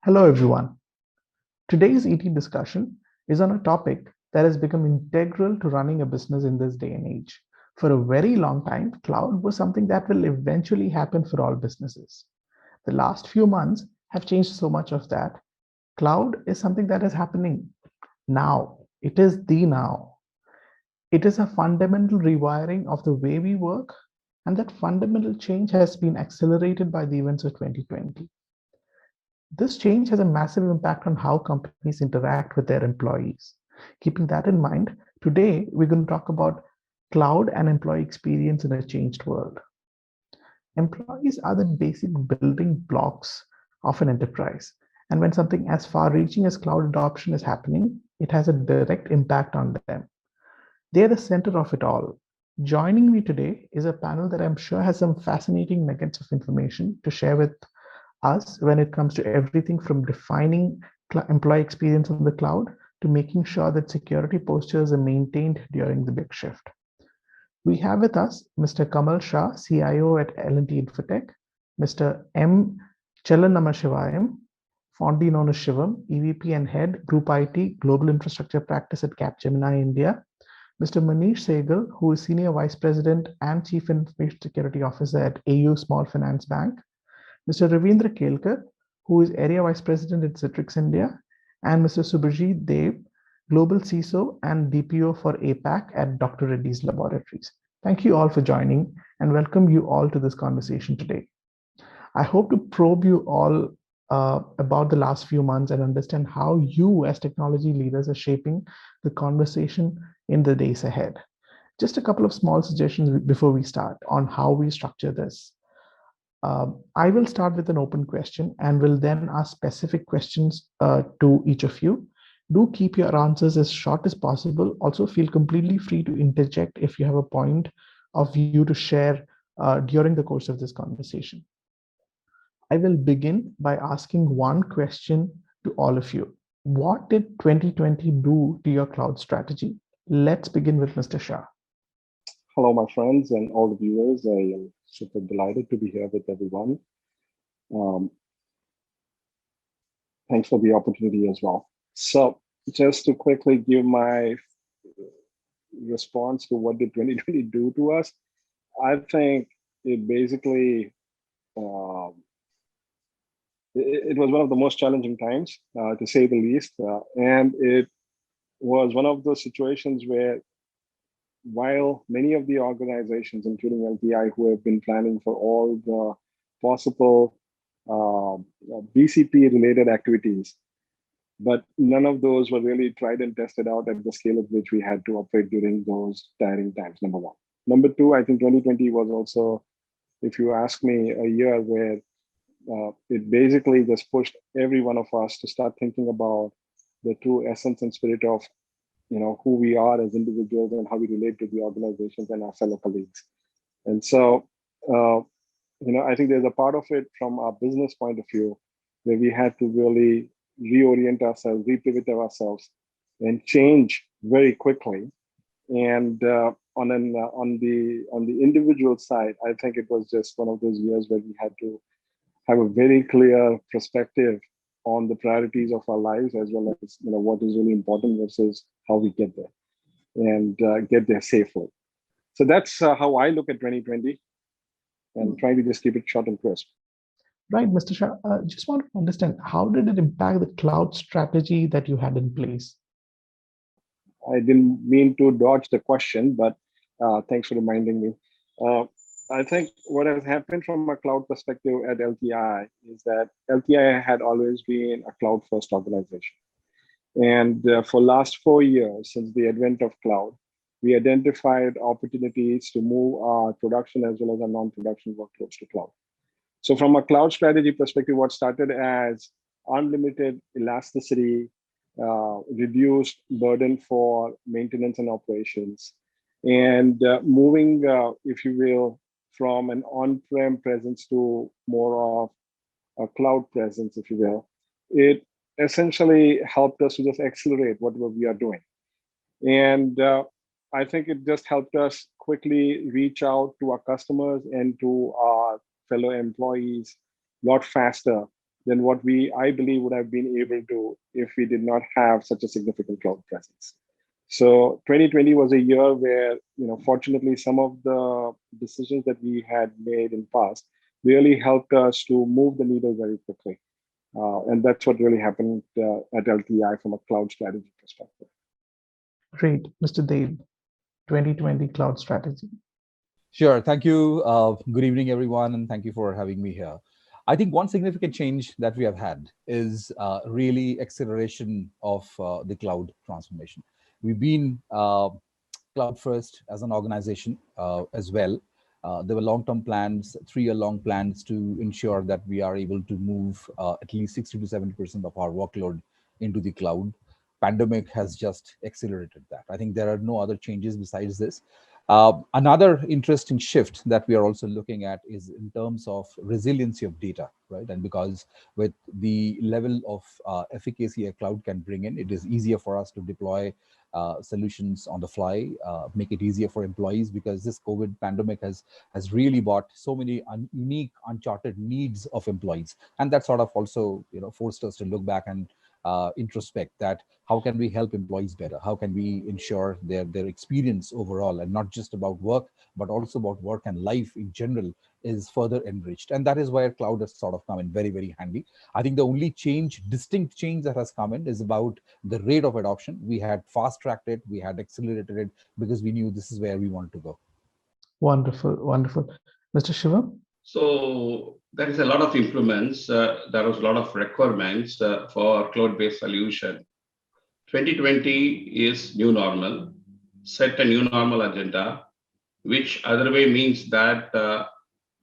Hello, everyone. Today's ET discussion is on a topic that has become integral to running a business in this day and age. For a very long time, cloud was something that will eventually happen for all businesses. The last few months have changed so much of that. Cloud is something that is happening now. It is the now. It is a fundamental rewiring of the way we work, and that fundamental change has been accelerated by the events of 2020. This change has a massive impact on how companies interact with their employees. Keeping that in mind, today we're going to talk about cloud and employee experience in a changed world. Employees are the basic building blocks of an enterprise. And when something as far reaching as cloud adoption is happening, it has a direct impact on them. They are the center of it all. Joining me today is a panel that I'm sure has some fascinating nuggets of information to share with us when it comes to everything from defining employee experience on the cloud to making sure that security postures are maintained during the big shift. We have with us Mr. Kamal Shah, CIO at L&T Infotech, Mr. M. Chellanamasivayam, fondly known as Shivam, EVP and Head, Group IT, Global Infrastructure Practice at Capgemini, India, Mr. Manish Sehgal, who is Senior Vice President and Chief Information Security Officer at AU Small Finance Bank, Mr. Ravindra Kelkar, who is Area Vice President at Citrix India, and Mr. Subhajit, Global CISO and DPO for APAC at Dr. Reddy's Laboratories. Thank you all for joining and welcome you all to this conversation today. I hope to probe you all about the last few months and understand how you as technology leaders are shaping the conversation in the days ahead. Just a couple of small suggestions before we start on how we structure this. I will start with an open question and will then ask specific questions to each of you. Do keep your answers as short as possible. Also, feel completely free to interject if you have a point of view to share during the course of this conversation. I will begin by asking one question to all of you. What did 2020 do to your cloud strategy? Let's begin with Mr. Shah. Hello, my friends and all the viewers. I am super delighted to be here with everyone. Thanks for the opportunity as well. So just to quickly give my response to what did 2020 do to us, I think it basically, it was one of the most challenging times, to say the least. And it was one of those situations where while many of the organizations, including LTI, who have been planning for all the possible BCP-related activities, but none of those were really tried and tested out at the scale at which we had to operate during those tiring times, number one. Number two, I think 2020 was also, if you ask me, a year where it basically just pushed every one of us to start thinking about the true essence and spirit of who we are as individuals and how we relate to the organizations and our fellow colleagues. And so, I think there's a part of it from our business point of view where we had to really reorient ourselves, repivot ourselves, and change very quickly. And on the individual side, I think it was just one of those years where we had to have a very clear perspective on the priorities of our lives, as well as what is really important versus how we get there and get there safely. So that's how I look at 2020 and trying to just keep it short and crisp. Right, Mr. Shah, just want to understand, how did it impact the cloud strategy that you had in place? I didn't mean to dodge the question, but thanks for reminding me. I think what has happened from a cloud perspective at LTI is that LTI had always been a cloud-first organization. And for last 4 years, since the advent of cloud, we identified opportunities to move our production as well as our non-production workloads to cloud. So from a cloud strategy perspective, what started as unlimited elasticity, reduced burden for maintenance and operations, and moving, if you will, from an on-prem presence to more of a cloud presence, if you will, it essentially helped us to just accelerate what we are doing. And I think it just helped us quickly reach out to our customers and to our fellow employees a lot faster than what I believe would have been able to if we did not have such a significant cloud presence. So 2020 was a year where, fortunately, some of the decisions that we had made in past really helped us to move the needle very quickly. And that's what really happened at LTI from a cloud strategy perspective. Great. Mr. Dave, 2020 cloud strategy. Sure. Thank you. Good evening, everyone, and thank you for having me here. I think one significant change that we have had is really acceleration of the cloud transformation. We've been cloud first as an organization as well. There were long-term plans, 3-year long plans to ensure that we are able to move at least 60 to 70% of our workload into the cloud. Pandemic has just accelerated that. I think there are no other changes besides this. Another interesting shift that we are also looking at is in terms of resiliency of data, right? And because with the level of efficacy a cloud can bring in, it is easier for us to deploy solutions on the fly, make it easier for employees, because this COVID pandemic has really brought so many unique, uncharted needs of employees, and that sort of also forced us to look back and introspect that how can we help employees better? How can we ensure their experience overall, and not just about work, but also about work and life in general, is further enriched? And that is where cloud has sort of come in very, very handy. I think the only distinct change that has come in is about the rate of adoption. We had fast-tracked it, we had accelerated it, because we knew this is where we wanted to go. Wonderful, wonderful. Mr. Shiva? So there is a lot of improvements. There was a lot of requirements for cloud-based solution. 2020 is new normal, set a new normal agenda, which other way means that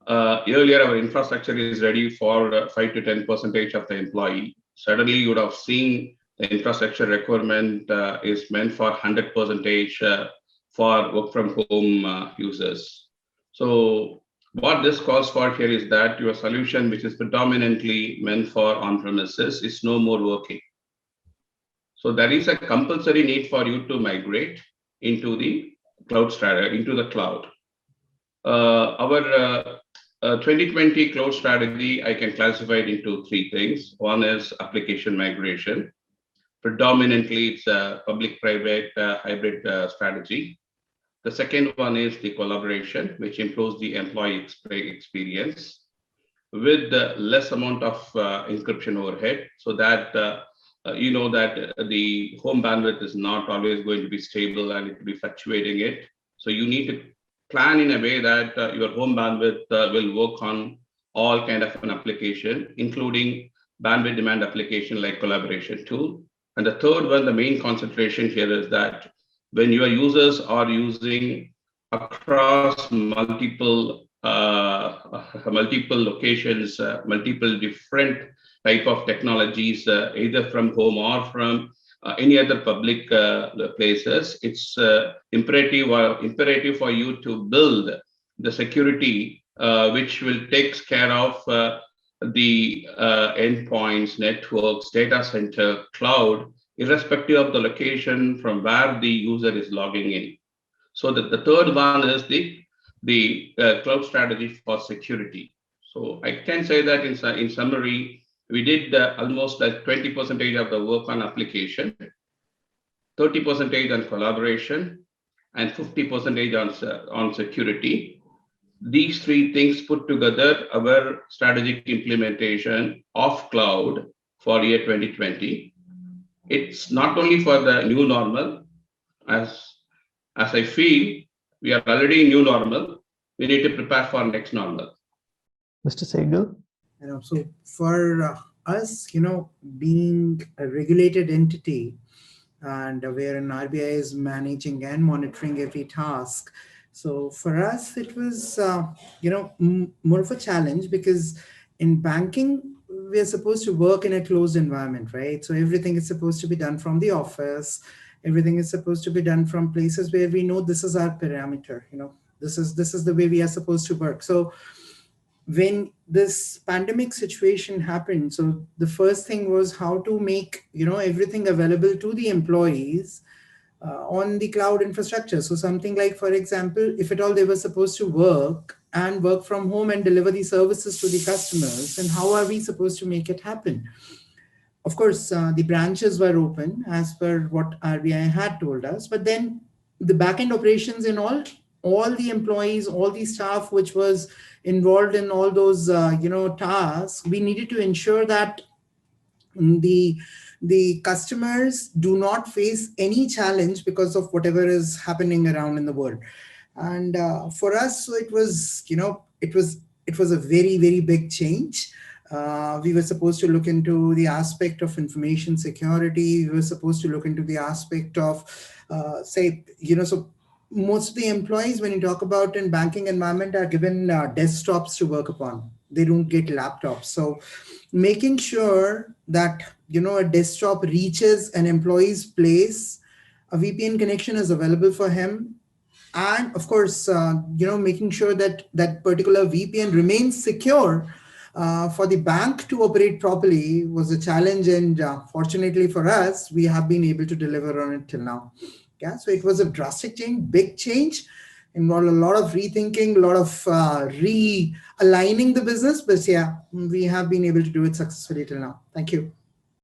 earlier our infrastructure is ready for 5 to 10% of the employee. Suddenly you would have seen the infrastructure requirement is meant for 100% for work from home users. So what this calls for here is that your solution, which is predominantly meant for on-premises, is no more working. So there is a compulsory need for you to migrate into the cloud strategy, into the cloud. Our 2020 cloud strategy, I can classify it into 3 things. One is application migration. Predominantly, it's a public-private hybrid strategy. The second one is the collaboration, which improves the employee experience with the less amount of encryption overhead, so that that the home bandwidth is not always going to be stable and it will be fluctuating it. So you need to plan in a way that your home bandwidth will work on all kind of an application, including bandwidth demand application like collaboration tool. And the third one, the main concentration here, is that when your users are using across multiple locations, multiple different type of technologies, either from home or from any other public places, it's imperative for you to build the security which will take care of the endpoints, networks, data center, cloud, irrespective of the location from where the user is logging in. So the third one is the cloud strategy for security. So I can say that in summary, we did almost like 20% of the work on application, 30% on collaboration, and 50% on security. These 3 things put together our strategic implementation of cloud for year 2020. It's not only for the new normal, as I feel we are already in new normal, we need to prepare for next normal. Mr. Sehgal? So for us, being a regulated entity, and wherein RBI is managing and monitoring every task. So for us, it was, more of a challenge, because in banking, we are supposed to work in a closed environment, right? So everything is supposed to be done from the office. Everything is supposed to be done from places where we know this is our parameter. This is the way we are supposed to work. So when this pandemic situation happened, so the first thing was how to make everything available to the employees on the cloud infrastructure. So something like, for example, if at all they were supposed to work from home and deliver the services to the customers, then how are we supposed to make it happen? Of course, the branches were open as per what RBI had told us, but then the back-end operations and all the employees, all the staff which was involved in all those tasks, we needed to ensure that the customers do not face any challenge because of whatever is happening around in the world. And for us, so it was a very, very big change. We were supposed to look into the aspect of information security. We were supposed to look into the aspect of so most of the employees, when you talk about in banking environment, are given desktops to work upon. They don't get laptops. So making sure that a desktop reaches an employee's place, a VPN connection is available for him, and of course making sure that that particular VPN remains secure for the bank to operate properly was a challenge, and fortunately for us, we have been able to deliver on it till now. Yeah, so it was a drastic change, big change, involved a lot of rethinking, a lot of realigning the business, but yeah, we have been able to do it successfully till now. Thank you.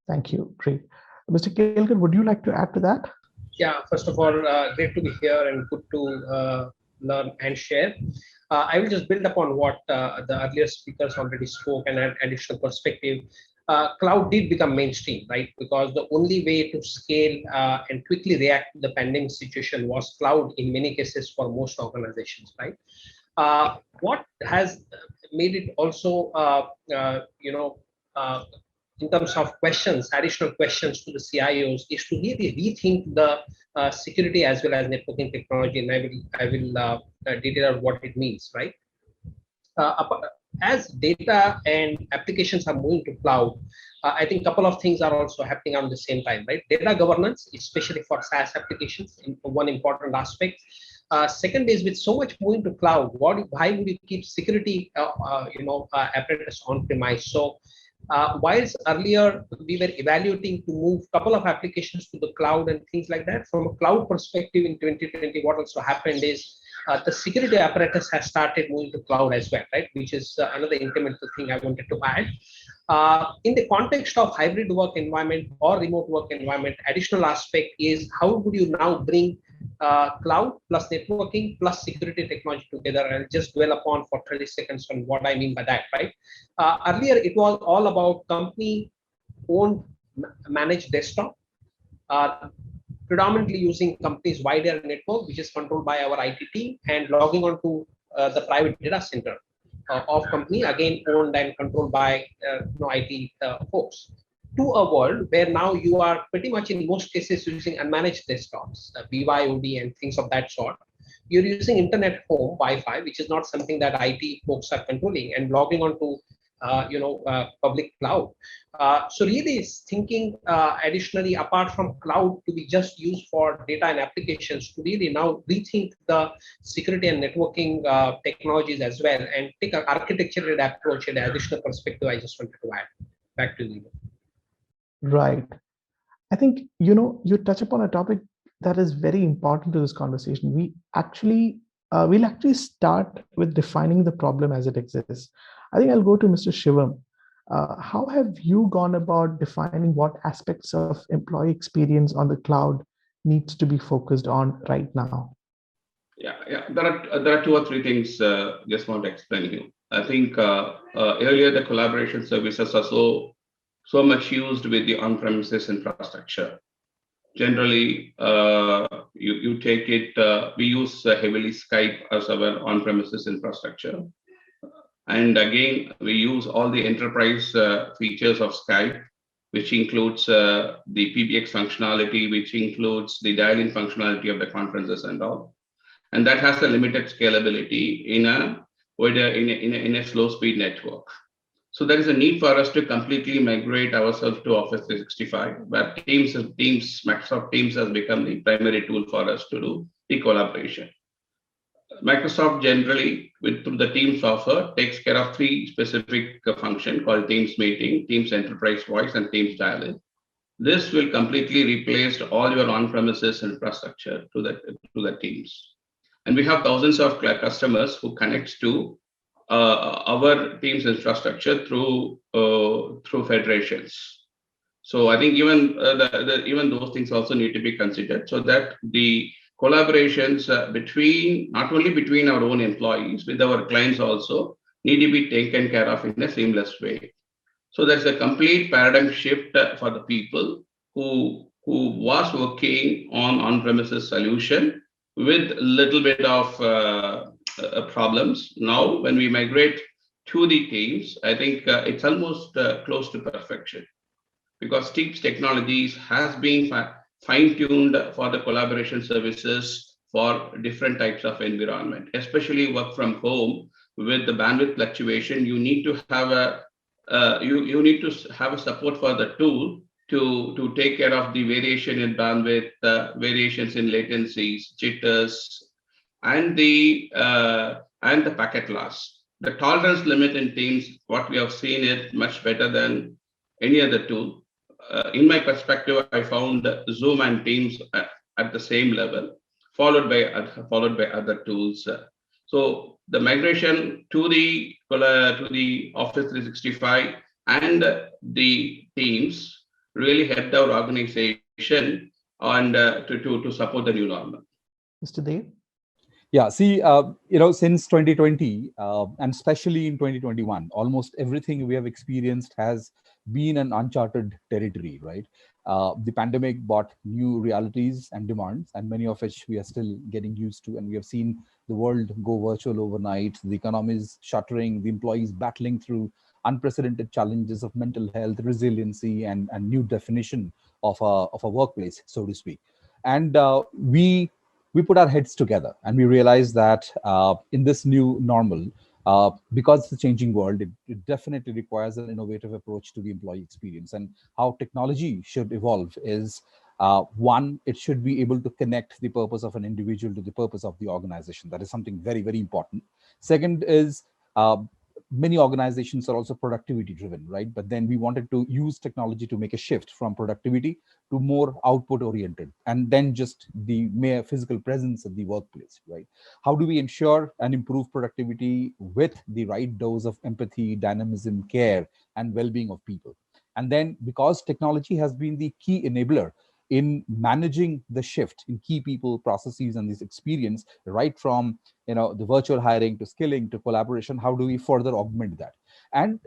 Thank you. Great. Mr. Kelkar, would you like to add to that? Yeah, first of all, great to be here and good to learn and share. I will just build upon what the earlier speakers already spoke and add additional perspective. Cloud did become mainstream, right? Because the only way to scale and quickly react to the pandemic situation was cloud in many cases for most organizations, right? What has made it also, in terms of questions, additional questions to the CIOs, is to really rethink the security as well as networking technology, and I will detail out what it means, right? As data and applications are moving to cloud, I think a couple of things are also happening at the same time, right? Data governance, especially for SaaS applications, one important aspect. Second is, with so much moving to cloud, why would you keep security apparatus on premise? So whilst earlier we were evaluating to move a couple of applications to the cloud and things like that, from a cloud perspective in 2020, what also happened is the security apparatus has started moving to cloud as well, right? Which is another incremental thing I wanted to add. In the context of hybrid work environment or remote work environment, additional aspect is how would you now bring cloud plus networking plus security technology together? I'll just dwell upon for 30 seconds on what I mean by that, right? Earlier, it was all about company-owned managed desktop, predominantly using company's wide area network, which is controlled by our IT team, and logging on to the private data center of company, again owned and controlled by IT folks, to a world where now you are pretty much in most cases using unmanaged desktops, BYOD and things of that sort. You're using internet home Wi-Fi, which is not something that IT folks are controlling, and logging on to public cloud. So really it's thinking additionally, apart from cloud to be just used for data and applications, to really now rethink the security and networking technologies as well, and take an architectural approach and additional perspective I just wanted to add. Back to you. Right. I think, you touch upon a topic that is very important to this conversation. We'll actually start with defining the problem as it exists. I think I'll go to Mr. Shivam. How have you gone about defining what aspects of employee experience on the cloud needs to be focused on right now? Yeah. There are two or three things just want to explain to you. I think earlier the collaboration services are so much used with the on-premises infrastructure. Generally, you take it. We use heavily Skype as our on-premises infrastructure. And again, we use all the enterprise features of Skype, which includes the PBX functionality, which includes the dial-in functionality of the conferences and all. And that has a limited scalability in a slow-speed network. So there is a need for us to completely migrate ourselves to Office 365, where Microsoft Teams has become the primary tool for us to do the collaboration. Microsoft generally, through the Teams offer, takes care of three specific functions called Teams Meeting, Teams Enterprise Voice, and Teams Dial-in. This will completely replace all your on-premises infrastructure to the teams. And we have thousands of customers who connect to our team's infrastructure through federations. So I think even those things also need to be considered, so that the collaborations between, not only between our own employees, with our clients also, need to be taken care of in a seamless way. So there's a complete paradigm shift for the people who was working on-premises solution with a little bit of problems. Now, when we migrate to the teams, I think it's almost close to perfection, because Teams Technologies has been fine-tuned for the collaboration services for different types of environment, especially work from home. With the bandwidth fluctuation, you need to have you need to have a support for the tool to take care of the variation in bandwidth, variations in latencies, jitters, and the packet loss. The tolerance limit in Teams, what we have seen, is much better than any other tool. In my perspective, I found Zoom and Teams at the same level, followed by other tools. So the migration to the Office 365 and the Teams really helped our organization and to support the new normal. Mr. Dev? Yeah, see, since 2020, and especially in 2021, almost everything we have experienced has been an uncharted territory, right? The pandemic brought new realities and demands, and many of which we are still getting used to. And we have seen the world go virtual overnight, the economy is shuttering, the employees battling through unprecedented challenges of mental health, resiliency, and new definition of a workplace, so to speak. And we put our heads together and we realized that in this new normal, because it's a changing world, it definitely requires an innovative approach to the employee experience. And how technology should evolve is, one, it should be able to connect the purpose of an individual to the purpose of the organization. That is something very, very important. Second is, many organizations are also productivity driven, right? But then we wanted to use technology to make a shift from productivity to more output oriented, and then just the mere physical presence of the workplace, right? How do we ensure and improve productivity with the right dose of empathy, dynamism, care, and well-being of people? And then, because technology has been the key enabler in managing the shift in key people, processes, and this experience, right from the virtual hiring to skilling to collaboration, how do we further augment that? And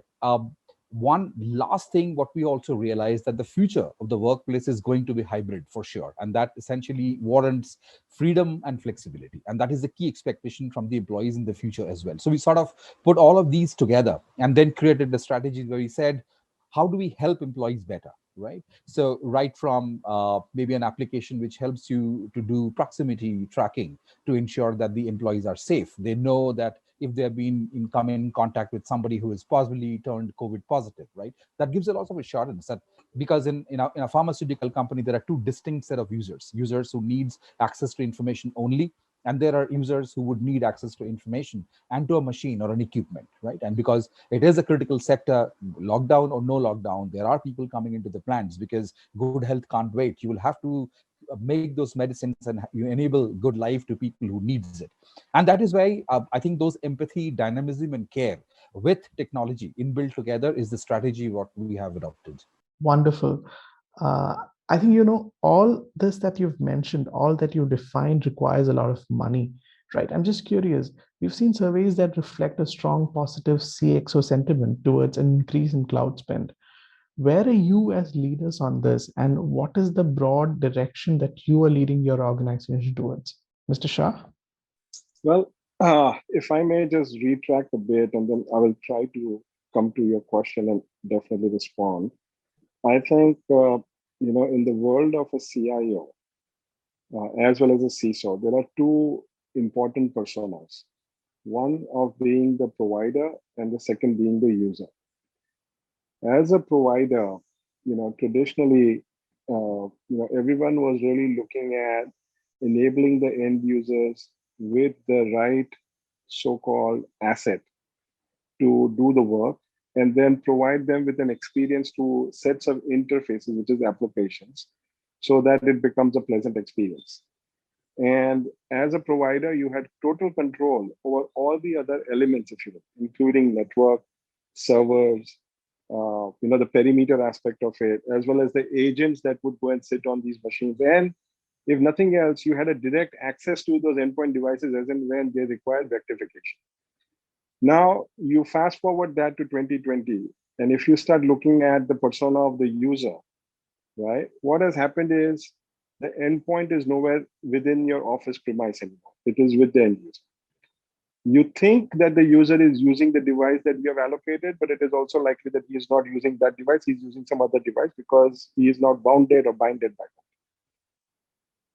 one last thing, what we also realize, that the future of the workplace is going to be hybrid for sure, and that essentially warrants freedom and flexibility, and that is the key expectation from the employees in the future as well. So we sort of put all of these together and then created the strategy where we said, how do we help employees better, right? So right from maybe an application which helps you to do proximity tracking to ensure that the employees are safe. They know that if they have been come in contact with somebody who is possibly turned COVID positive, right? That gives a lot of assurance that, because in a pharmaceutical company, there are two distinct set of users who needs access to information only, and there are users who would need access to information and to a machine or an equipment, right? And because it is a critical sector, lockdown or no lockdown, there are people coming into the plants because good health can't wait. You will have to make those medicines and you enable good life to people who needs it. And that is why I think those empathy, dynamism, and care with technology inbuilt together is the strategy what we have adopted. Wonderful. Uh, I think, all this that you've mentioned, all that you've defined requires a lot of money, right? I'm just curious. We've seen surveys that reflect a strong positive CXO sentiment towards an increase in cloud spend. Where are you as leaders on this, and what is the broad direction that you are leading your organization towards? Mr. Shah? Well, if I may just retract a bit, and then I will try to come to your question and definitely respond. I think, in the world of a CIO, as well as a CISO, there are two important personas. One of being the provider and the second being the user. As a provider, traditionally, everyone was really looking at enabling the end users with the right so-called asset to do the work and then provide them with an experience to sets of interfaces, which is applications, so that it becomes a pleasant experience. And as a provider, you had total control over all the other elements, if you will, including network, servers, the perimeter aspect of it, as well as the agents that would go and sit on these machines. And if nothing else, you had a direct access to those endpoint devices as and when they required rectification. Now, you fast forward that to 2020, and if you start looking at the persona of the user, right, what has happened is the endpoint is nowhere within your office premise anymore. It is with the end user. You think that the user is using the device that we have allocated, but it is also likely that he is not using that device. He's using some other device because he is not bounded or binded by that.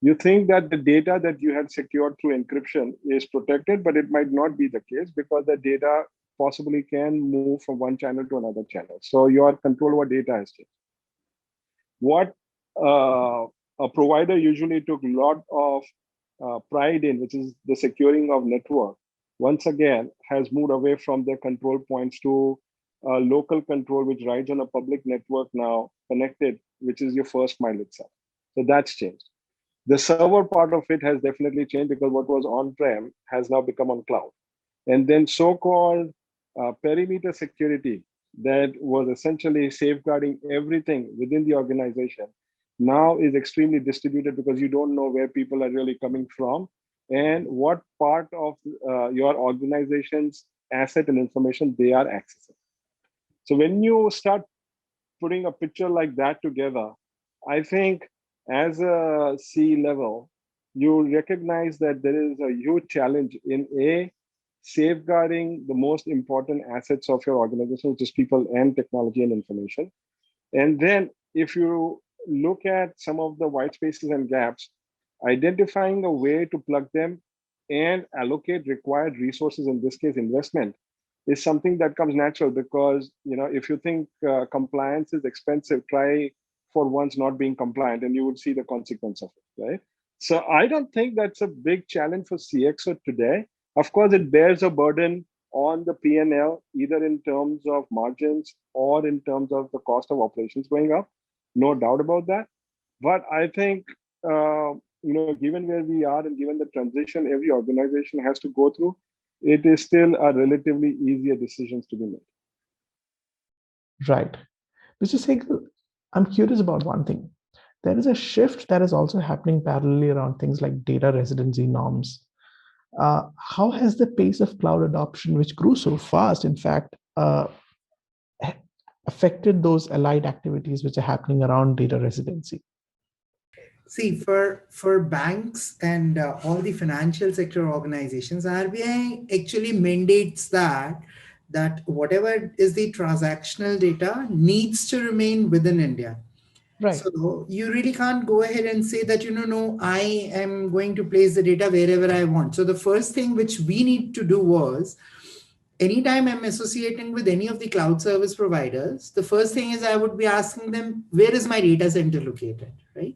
You think that the data that you had secured through encryption is protected, but it might not be the case because the data possibly can move from one channel to another channel. So your control over data has changed. What a provider usually took a lot of pride in, which is the securing of network, once again has moved away from their control points to local control, which rides on a public network now connected, which is your first mile itself. So that's changed. The server part of it has definitely changed because what was on-prem has now become on cloud. And then so-called perimeter security that was essentially safeguarding everything within the organization now is extremely distributed because you don't know where people are really coming from and what part of your organization's asset and information they are accessing. So when you start putting a picture like that together, I think as a C-level, you recognize that there is a huge challenge in safeguarding the most important assets of your organization, which is people and technology and information. And then if you look at some of the white spaces and gaps, identifying a way to plug them and allocate required resources, in this case, investment, is something that comes natural because, if you think compliance is expensive, try for once not being compliant and you would see the consequence of it, right? So I don't think that's a big challenge for CXO today. Of course, it bears a burden on the P&L, either in terms of margins or in terms of the cost of operations going up. No doubt about that. But I think, given where we are and given the transition every organization has to go through, it is still a relatively easier decisions to be made. Right. Mr. Sehgal, I'm curious about one thing. There is a shift that is also happening parallelly around things like data residency norms. How has the pace of cloud adoption, which grew so fast, in fact, affected those allied activities which are happening around data residency? See, for banks and all the financial sector organizations, RBI actually mandates that whatever is the transactional data needs to remain within India. Right. So you really can't go ahead and say that, no, I am going to place the data wherever I want. So the first thing which we need to do was, anytime I'm associating with any of the cloud service providers, the first thing is I would be asking them, where is my data center located, right?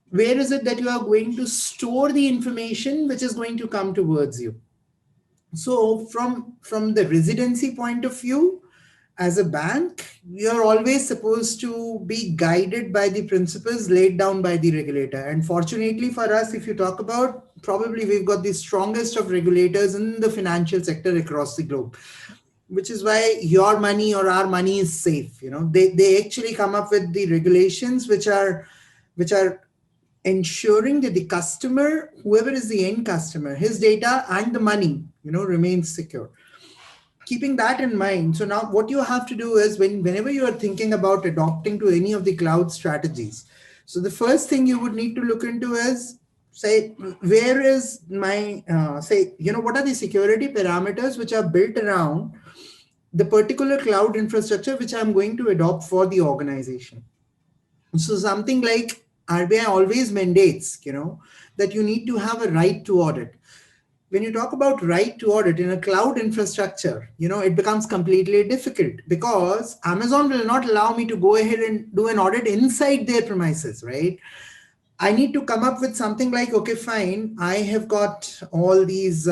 Where is it that you are going to store the information which is going to come towards you? So from the residency point of view, as a bank, you're always supposed to be guided by the principles laid down by the regulator. And fortunately for us, if you talk about, probably we've got the strongest of regulators in the financial sector across the globe, which is why your money or our money is safe. They actually come up with the regulations which are ensuring that the customer, whoever is the end customer, his data and the money, remains secure. Keeping that in mind, so now what you have to do is whenever you are thinking about adopting to any of the cloud strategies, so the first thing you would need to look into is, say, where is my, what are the security parameters which are built around the particular cloud infrastructure which I'm going to adopt for the organization. So something like RBI always mandates, that you need to have a right to audit. When you talk about right to audit in a cloud infrastructure, it becomes completely difficult because Amazon will not allow me to go ahead and do an audit inside their premises, right? I need to come up with something like, okay, fine, I have got all these,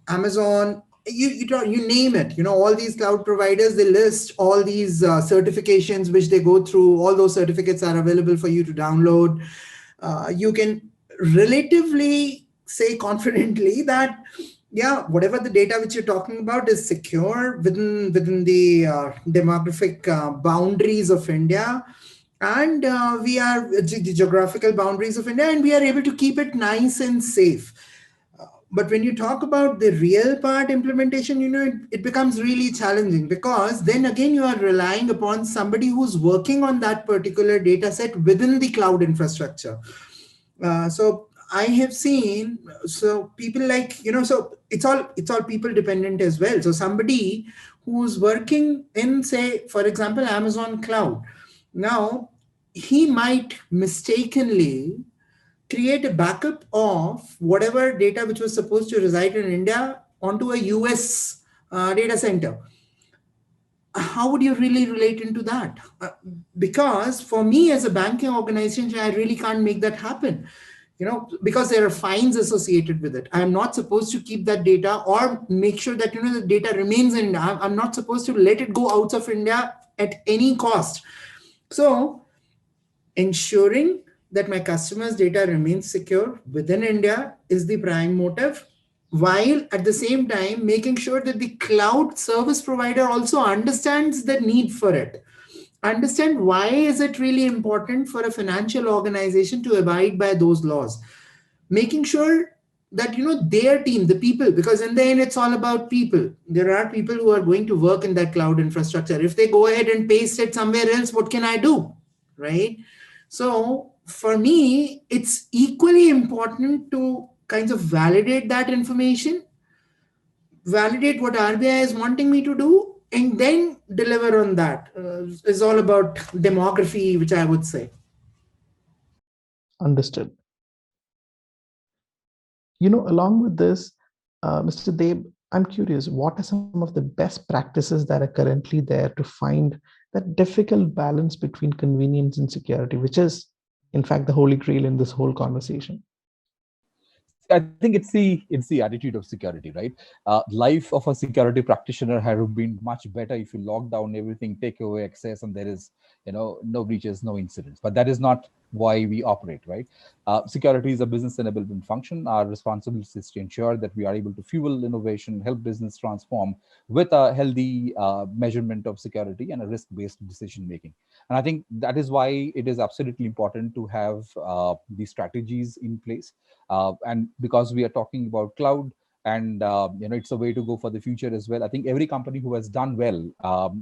Amazon you name it, all these cloud providers, they list all these certifications which they go through. All those certificates are available for you to download. You can relatively say confidently that, yeah, whatever the data which you're talking about is secure within the demographic boundaries of India, and we are the geographical boundaries of India, and we are able to keep it nice and safe. But when you talk about the real part implementation, it becomes really challenging, because then again you are relying upon somebody who's working on that particular data set within the cloud infrastructure. So I have seen, so people like, so it's all people dependent as well. So somebody who's working in, say, for example, Amazon cloud, now he might mistakenly create a backup of whatever data which was supposed to reside in India onto a US data center. How would you really relate into that? Because for me as a banking organization, I really can't make that happen. Because there are fines associated with it. I'm not supposed to keep that data or make sure that the data remains in India. I'm not supposed to let it go out of India at any cost. So ensuring that my customers' data remains secure within India is the prime motive, while at the same time making sure that the cloud service provider also understands the need for it. Understand why is it really important for a financial organization to abide by those laws. Making sure that their team, the people, because in the end it's all about people. There are people who are going to work in that cloud infrastructure. If they go ahead and paste it somewhere else, what can I do? Right? So for me, it's equally important to kind of validate that information, validate what RBI is wanting me to do, and then deliver on that. It's all about demography, which I would say. Understood. Along with this, Mr. Deb, I'm curious, what are some of the best practices that are currently there to find that difficult balance between convenience and security, which is, in fact, the holy grail in this whole conversation? I think it's the attitude of security, right? Life of a security practitioner had been much better if you lock down everything, take away access, and there is no breaches, no incidents. But that is not why we operate, right? Security is a business enablement function. Our responsibility is to ensure that we are able to fuel innovation, help business transform with a healthy measurement of security and a risk-based decision making. And I think that is why it is absolutely important to have these strategies in place. And because we are talking about cloud, and it's a way to go for the future as well. I think every company who has done well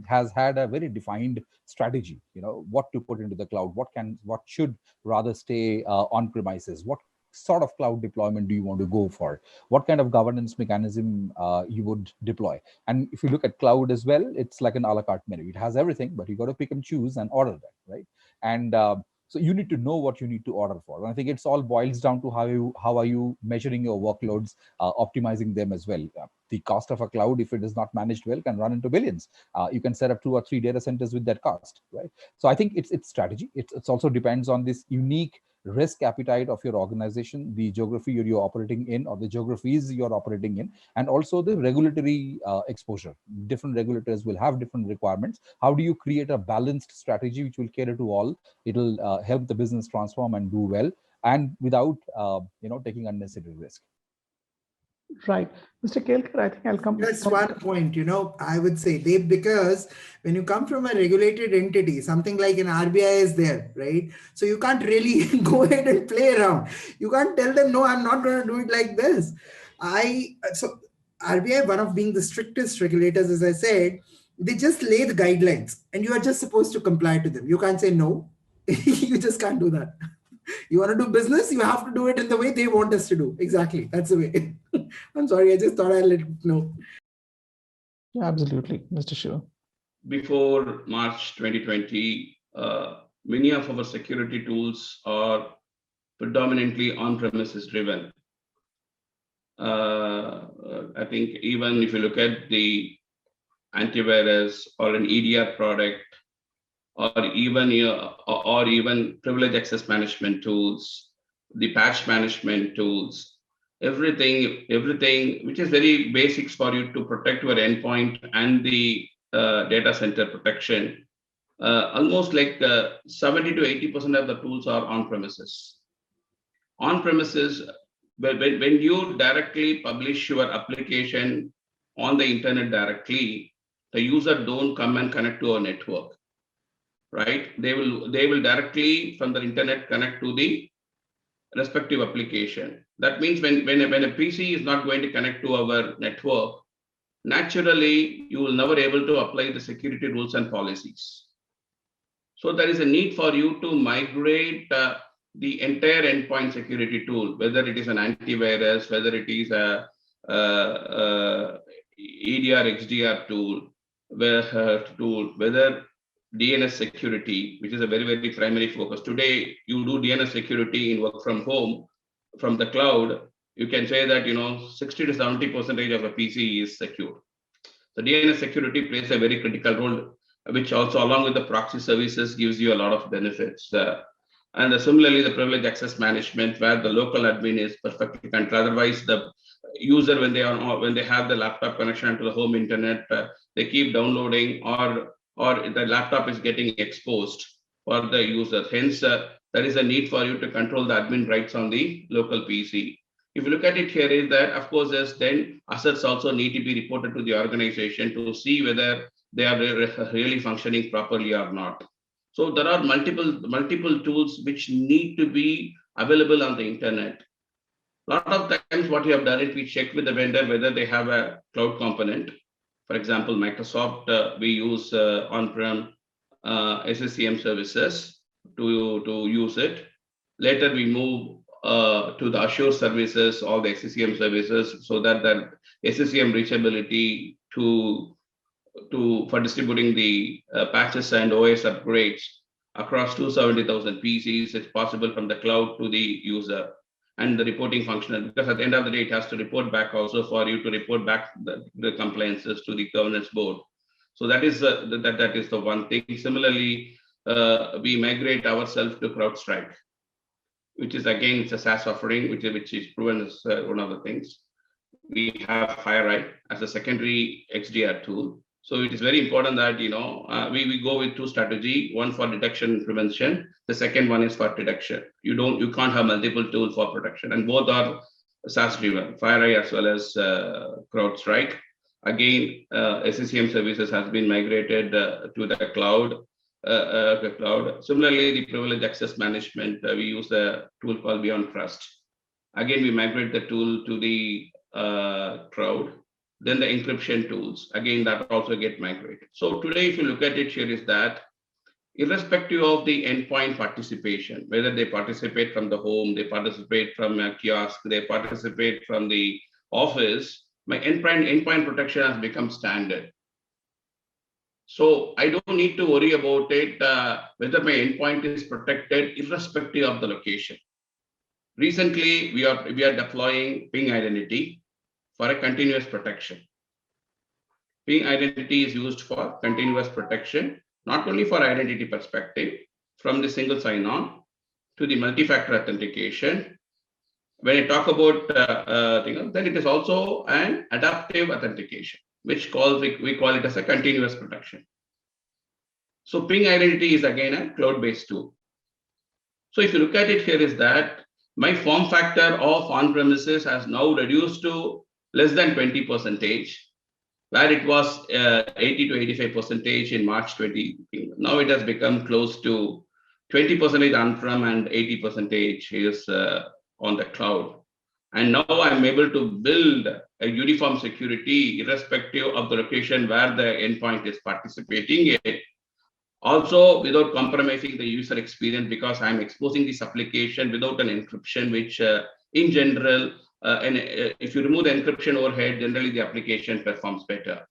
has had a very defined strategy. What to put into the cloud, what should rather stay on premises, what sort of cloud deployment do you want to go for, what kind of governance mechanism you would deploy. And if you look at cloud as well, it's like an a la carte menu. It has everything, but you got to pick and choose and order that, right? And so you need to know what you need to order for. And I think it's all boils down to how are you measuring your workloads, optimizing them as well. The cost of a cloud, if it is not managed well, can run into billions. You can set up 2 or 3 data centers with that cost, right? So I think it's strategy. It's also depends on this unique risk appetite of your organization, the geography you're operating in, or the geographies you're operating in, and also the regulatory exposure. Different regulators will have different requirements. How do you create a balanced strategy which will cater to all? It'll help the business transform and do well, and without taking unnecessary risk. Right. Mr. Kelkar, I think I'll come. That's one point, I would say, Dave, because when you come from a regulated entity, something like an RBI is there, right? So you can't really go ahead and play around. You can't tell them, no, I'm not going to do it like this. So RBI, one of being the strictest regulators, as I said, they just lay the guidelines and you are just supposed to comply to them. You can't say no. You just can't do that. You want to do business, you have to do it in the way they want us to do. Exactly. That's the way. I'm sorry. I just thought I'd let you know. Yeah, absolutely, Mr. Shah. Before March 2020, many of our security tools are predominantly on-premises driven. I think even if you look at the antivirus or an EDR product, or even privilege access management tools, the patch management tools, everything which is very basics for you to protect your endpoint and the data center protection. Almost like 70 to 80% of the tools are on premises. On premises, when you directly publish your application on the internet directly, the user don't come and connect to our network, right? They will directly from the internet connect to the respective application. That means when a PC is not going to connect to our network, naturally you will never able to apply the security rules and policies. So there is a need for you to migrate the entire endpoint security tool, whether it is an antivirus, whether it is a EDR, XDR tool, whether DNS security, which is a very, very primary focus. Today, you do DNS security in work from home, from the cloud, you can say that 60 to 70% of a PC is secure. So DNS security plays a very critical role, which also along with the proxy services gives you a lot of benefits. And similarly, the privilege access management, where the local admin is perfectly controlled. Otherwise, the user, when they have the laptop connection to the home internet, they keep downloading, or the laptop is getting exposed for the user. Hence, there is a need for you to control the admin rights on the local PC. If you look at it here, is that of course there's then assets also need to be reported to the organization to see whether they are really functioning properly or not. So there are multiple tools which need to be available on the internet. A lot of times what we have done is we check with the vendor whether they have a cloud component. For example, Microsoft, we use on-prem SCCM services to use it. Later we move to the Azure services, all the SCCM services, so that the SCCM reachability for distributing the patches and OS upgrades across 270,000 PCs is possible from the cloud to the user. And the reporting functional, because at the end of the day, it has to report back also for you to report back the compliances to the governance board. So that is the one thing. Similarly, we migrate ourselves to CrowdStrike, which is again, it's a SaaS offering, which is proven as one of the things. We have FireEye as a secondary XDR tool. So it is very important that we go with two strategy, one for detection and prevention. The second one is for detection. You can't have multiple tools for protection, and both are SaaS driven, FireEye as well as CrowdStrike. Again, SCCM services has been migrated to the cloud. Similarly, the privilege access management, we use a tool called Beyond Trust. Again, we migrate the tool to the cloud. Then the encryption tools, again, that also get migrated. So today, if you look at it here, is that irrespective of the endpoint participation, whether they participate from the home, they participate from a kiosk, they participate from the office, my endpoint protection has become standard. So I don't need to worry about it, whether my endpoint is protected irrespective of the location. Recently, we are deploying ping identity for a continuous protection. Ping identity is used for continuous protection, not only for identity perspective, from the single sign-on to the multi-factor authentication. When I talk about then it is also an adaptive authentication, which we call it as a continuous protection. So ping identity is again a cloud-based tool. So if you look at it here, is that my form factor of on-premises has now reduced to less than 20%, where it was 80 to 85% in March 20. Now it has become close to 20% on-prem and 80% is on the cloud. And now I'm able to build a uniform security irrespective of the location where the endpoint is participating in. Also, without compromising the user experience, because I'm exposing this application without an encryption, which in general, if you remove the encryption overhead, generally the application performs better.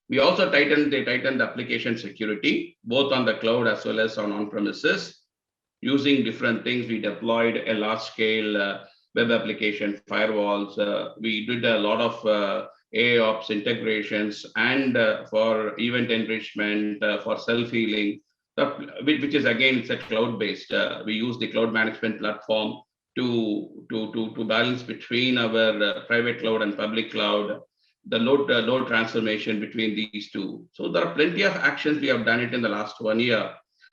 We also tightened the application security, both on the cloud as well as on-premises. Using different things, we deployed a large-scale web application firewalls. We did a lot of AOps integrations and for event enrichment, for self-healing, which is again, it's a cloud-based. We use the cloud management platform to balance between our private cloud and public cloud, the load transformation between these two. So there are plenty of actions we have done it in the last 1 year,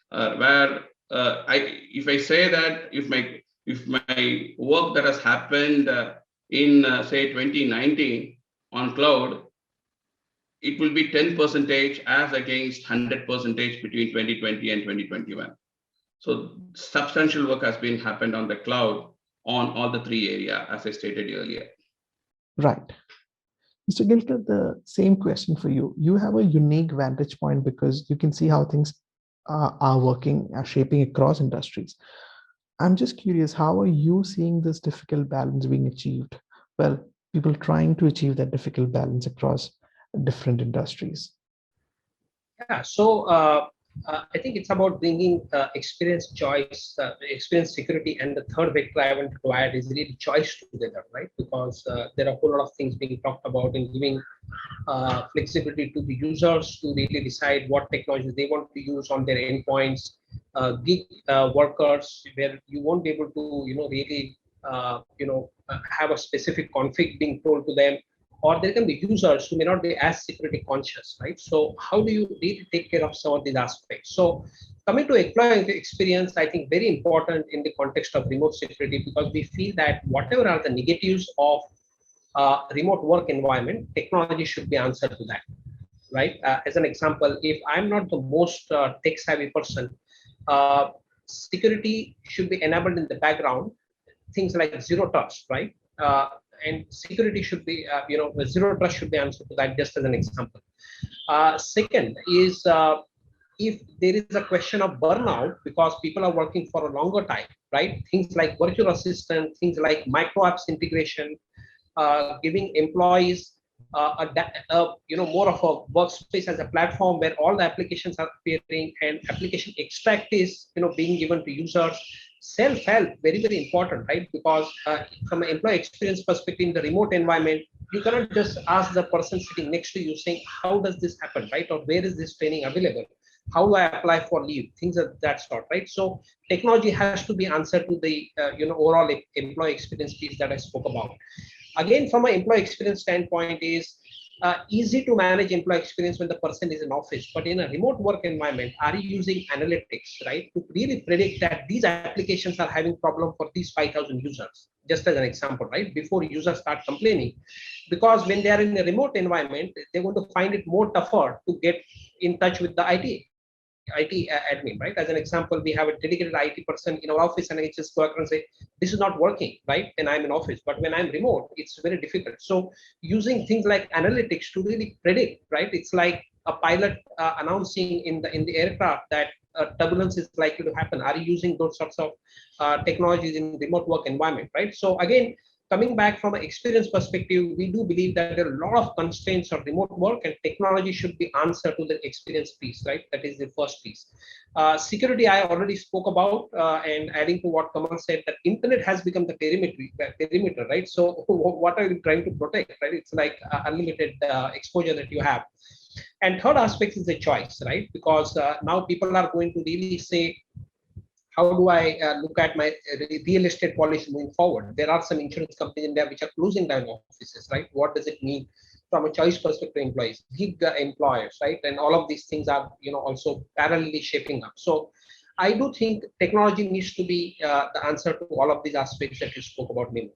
where if I say that if my work that has happened in say 2019 on cloud, it will be 10% as against 100% between 2020 and 2021. So substantial work has been happened on the cloud on all the three areas, as I stated earlier. Right. Mr. Kelkar, the same question for you. You have a unique vantage point because you can see how things are working, are shaping across industries. I'm just curious, how are you seeing this difficult balance being achieved? Well, people trying to achieve that difficult balance across different industries. Yeah, so I think it's about bringing experience, choice, experience, security, and the third vector I want to add is really choice together, right? Because there are a whole lot of things being talked about in giving flexibility to the users to really decide what technologies they want to use on their endpoints, gig workers, where you won't be able to, really, have a specific config being told to them, or there can be users who may not be as security conscious, right? So how do you really take care of some of these aspects? So coming to employee experience, I think very important in the context of remote security, because we feel that whatever are the negatives of remote work environment, technology should be answered to that, right? As an example, if I'm not the most tech savvy person, security should be enabled in the background, things like zero trust, right? And security should be, zero trust should be answered to that, just as an example. Second is, if there is a question of burnout because people are working for a longer time, right? Things like virtual assistant, things like micro apps integration, giving employees more of a workspace as a platform where all the applications are appearing and application extract is being given to users. Self-help, very, very important, right? Because from an employee experience perspective in the remote environment, you cannot just ask the person sitting next to you saying, how does this happen, right? Or where is this training available? How do I apply for leave? Things of that sort, right? So technology has to be answered to the overall employee experience piece that I spoke about. Again, from an employee experience standpoint is easy to manage employee experience when the person is in office, but in a remote work environment, are you using analytics, right, to really predict that these applications are having problem for these 5,000 users, just as an example, right, before users start complaining? Because when they are in a remote environment, they're going to find it more tougher to get in touch with the IT admin, right? As an example, we have a dedicated IT person in our office, and I just go out and say, this is not working, right? And I'm in office, but when I'm remote, it's very difficult. So using things like analytics to really predict, right? It's like a pilot announcing in the aircraft that turbulence is likely to happen. Are you using those sorts of technologies in remote work environment, right? So again, coming back from an experience perspective, we do believe that there are a lot of constraints of remote work, and technology should be answered to the experience piece, right? That is the first piece. Security, I already spoke about, and adding to what Kamal said, that internet has become the perimeter, right? So what are you trying to protect, right? It's like unlimited exposure that you have. And third aspect is the choice, right? Because now people are going to really say, how do I look at my real estate policy moving forward? There are some insurance companies in there which are closing down offices, right? What does it mean from a choice perspective, employees, gig employers, right? And all of these things are, also parallelly shaping up. So I do think technology needs to be the answer to all of these aspects that you spoke about, Mimo.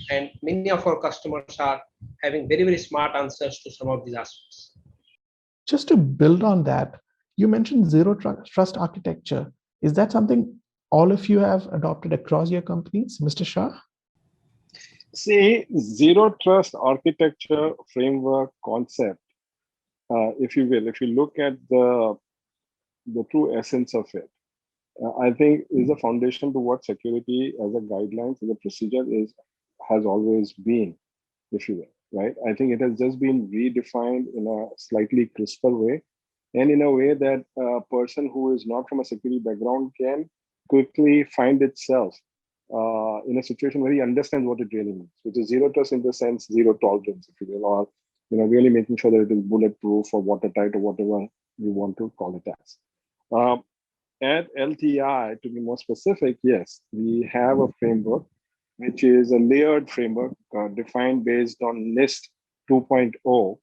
And many of our customers are having very, very smart answers to some of these aspects. Just to build on that, you mentioned zero trust architecture. Is that something all of you have adopted across your companies, Mr. Shah? See, zero trust architecture framework concept, if you will, if you look at the true essence of it, I think is a foundation to what security as a guidelines, as a procedure has always been, if you will, right? I think it has just been redefined in a slightly crisper way, and in a way that a person who is not from a security background can quickly find itself in a situation where he understands what it really means, which is zero trust in the sense zero tolerance, if you will, or really making sure that it is bulletproof or watertight or whatever you want to call it as. at LTI, to be more specific, yes, we have a framework, which is a layered framework defined based on NIST 2.0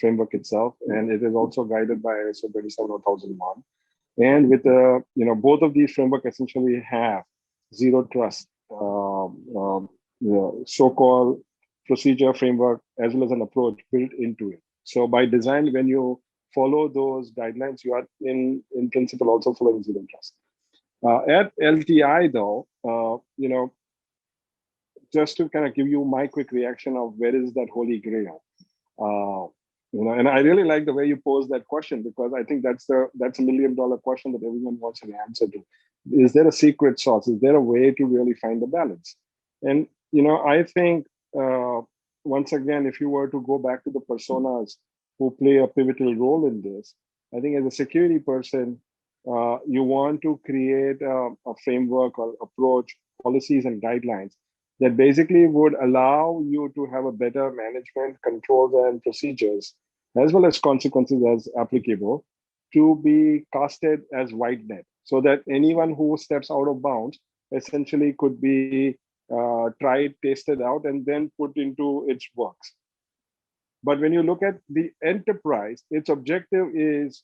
framework itself, and it is also guided by ISO 27001. And with both of these framework essentially have zero trust, so-called procedure framework, as well as an approach built into it. So by design, when you follow those guidelines, you are in principle also following zero trust. At LTI, though, just to kind of give you my quick reaction of where is that holy grail. And I really like the way you pose that question, because I think that's a $1 million question that everyone wants an answer to. Is there a secret sauce? Is there a way to really find the balance? And I think once again, if you were to go back to the personas who play a pivotal role in this, I think as a security person, you want to create a framework or approach, policies and guidelines that basically would allow you to have a better management, controls and procedures, as well as consequences as applicable, to be casted as wide net, so that anyone who steps out of bounds essentially could be tried, tasted out, and then put into its works. But when you look at the enterprise, its objective is,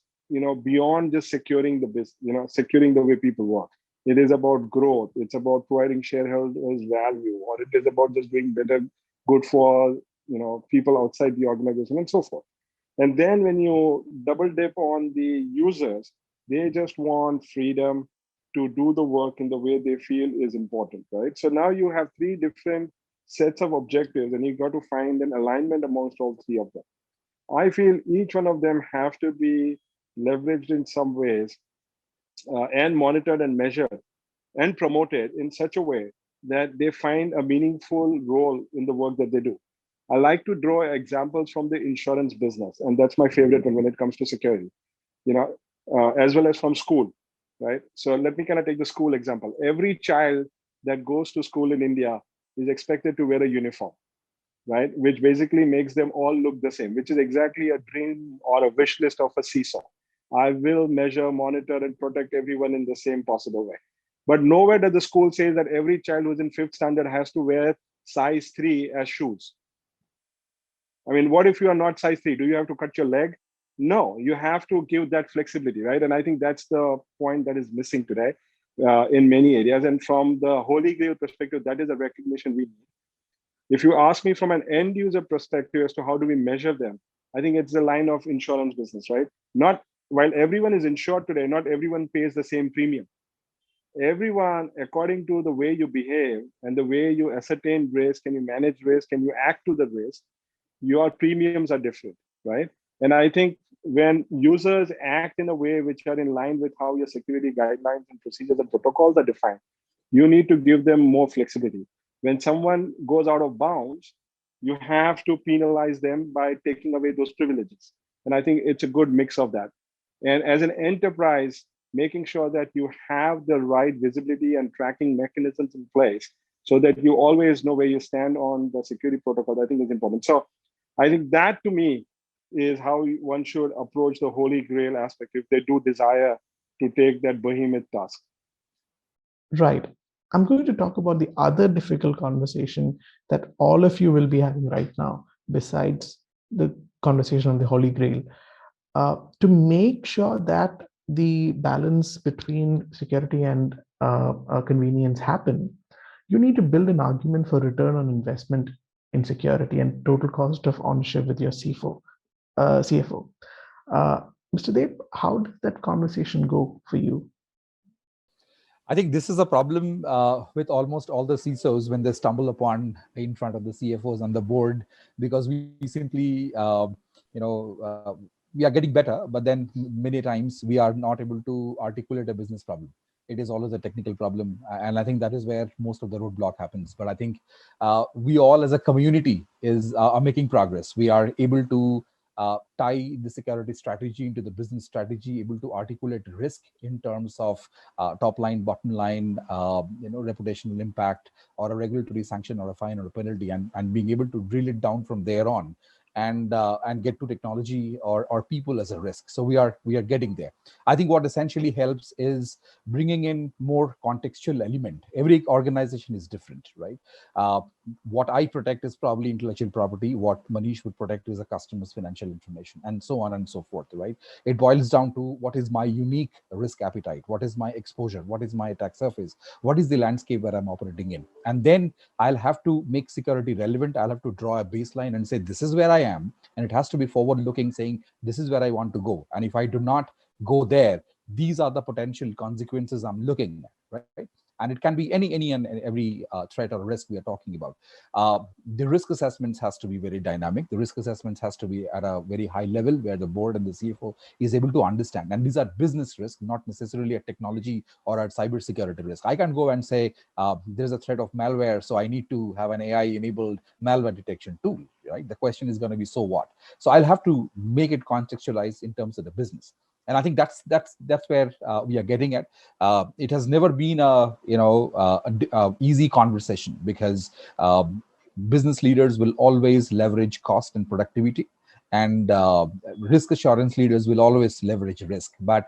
beyond just securing the business, securing the way people work. It is about growth. It's about providing shareholders value, or it is about just doing better, good for people outside the organization and so forth. And then when you double dip on the users, they just want freedom to do the work in the way they feel is important, right? So now you have three different sets of objectives, and you've got to find an alignment amongst all three of them. I feel each one of them have to be leveraged in some ways, and monitored and measured and promoted in such a way that they find a meaningful role in the work that they do. I like to draw examples from the insurance business, and that's my favorite one when it comes to security, as well as from school, right? So let me kind of take the school example. Every child that goes to school in India is expected to wear a uniform, right? Which basically makes them all look the same, which is exactly a dream or a wish list of a CISO. I will measure, monitor, and protect everyone in the same possible way. But nowhere does the school say that every child who's in 5th standard has to wear size 3 as shoes. I mean, what if you are not size 3? Do you have to cut your leg? No, you have to give that flexibility, right? And I think that's the point that is missing today in many areas. And from the Holy Grail perspective, that is a recognition we need. If you ask me from an end user perspective as to how do we measure them, I think it's the line of insurance business, right? Not while everyone is insured today, not everyone pays the same premium. Everyone, according to the way you behave and the way you ascertain risk, and you manage risk, and you act to the risk, your premiums are different, right? And I think when users act in a way which are in line with how your security guidelines and procedures and protocols are defined, you need to give them more flexibility. When someone goes out of bounds, you have to penalize them by taking away those privileges. And I think it's a good mix of that. And as an enterprise, making sure that you have the right visibility and tracking mechanisms in place so that you always know where you stand on the security protocol, I think is important. So I think that to me is how one should approach the Holy Grail aspect if they do desire to take that behemoth task. Right. I'm going to talk about the other difficult conversation that all of you will be having right now, besides the conversation on the Holy Grail, to make sure that the balance between security and convenience happen. You need to build an argument for return on investment in security and total cost of ownership with your CFO. Mr. Dev, how did that conversation go for you? I think this is a problem with almost all the CISOs when they stumble upon in front of the CFOs on the board, because we simply, we are getting better, but then many times we are not able to articulate a business problem. It is always a technical problem. And I think that is where most of the roadblock happens. But I think we all as a community are making progress. We are able to tie the security strategy into the business strategy, able to articulate risk in terms of top line, bottom line, reputational impact, or a regulatory sanction, or a fine, or a penalty, and being able to drill it down from there on, and get to technology or people as a risk. So we are getting there. I think what essentially helps is bringing in more contextual element. Every organization is different, right? What I protect is probably intellectual property. What Manish would protect is a customer's financial information, and so on and so forth, right? It boils down to what is my unique risk appetite, what is my exposure, what is my attack surface, what is the landscape where I'm operating in, and then I'll have to make security relevant. I'll have to draw a baseline and say this is where I am, and it has to be forward looking, saying this is where I want to go, and if I do not go there, these are the potential consequences I'm looking at, right? And it can be any and every threat or risk we are talking about. uh, the risk assessments has to be very dynamic. The risk assessments has to be at a very high level where the board and the CFO is able to understand, and these are business risks, not necessarily a technology or a cybersecurity risk. I can go and say there's a threat of malware, so I need to have an AI enabled malware detection tool, right? The question is going to be, so what? So I'll have to make it contextualized in terms of the business. And I think that's where we are getting at. It has never been a easy conversation, because business leaders will always leverage cost and productivity, and risk assurance leaders will always leverage risk. But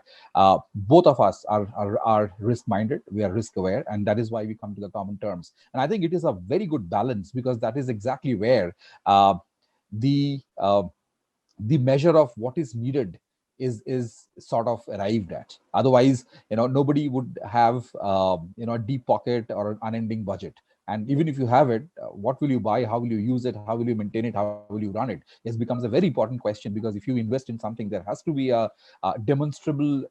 both of us are risk minded. We are risk aware, and that is why we come to the common terms. And I think it is a very good balance, because that is exactly where the the measure of what is needed is sort of arrived at. Otherwise, nobody would have a deep pocket or an unending budget. And even if you have it, what will you buy, how will you use it, how will you maintain it, how will you run it? It becomes a very important question, because if you invest in something, there has to be a demonstrable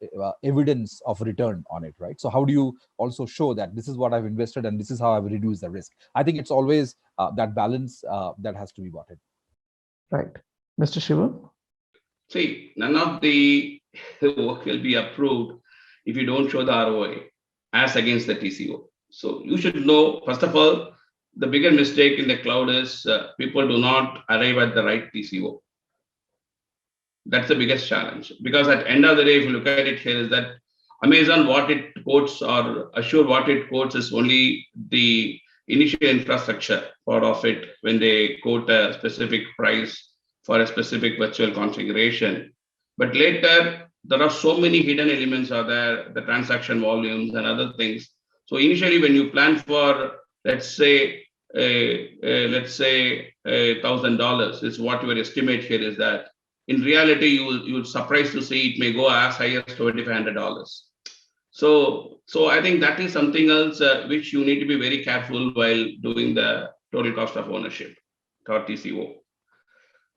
evidence of return on it, right? So how do you also show that this is what I've invested and this is how I've reduced the risk? I think it's always that balance that has to be brought in. Right. Mr. Shiva? See, none of the work will be approved if you don't show the ROI as against the TCO. So you should know, first of all, the bigger mistake in the cloud is people do not arrive at the right TCO. That's the biggest challenge. Because at the end of the day, if you look at it here, is that Amazon, what it quotes, or Azure, what it quotes is only the initial infrastructure part of it when they quote a specific price for a specific virtual configuration. But later, there are so many hidden elements are there, the transaction volumes and other things. So initially, when you plan for, let's say $1,000 is what your estimate here is, that in reality, you'll surprised to see it may go as high as $2,500. So I think that is something else which you need to be very careful while doing the total cost of ownership, or TCO.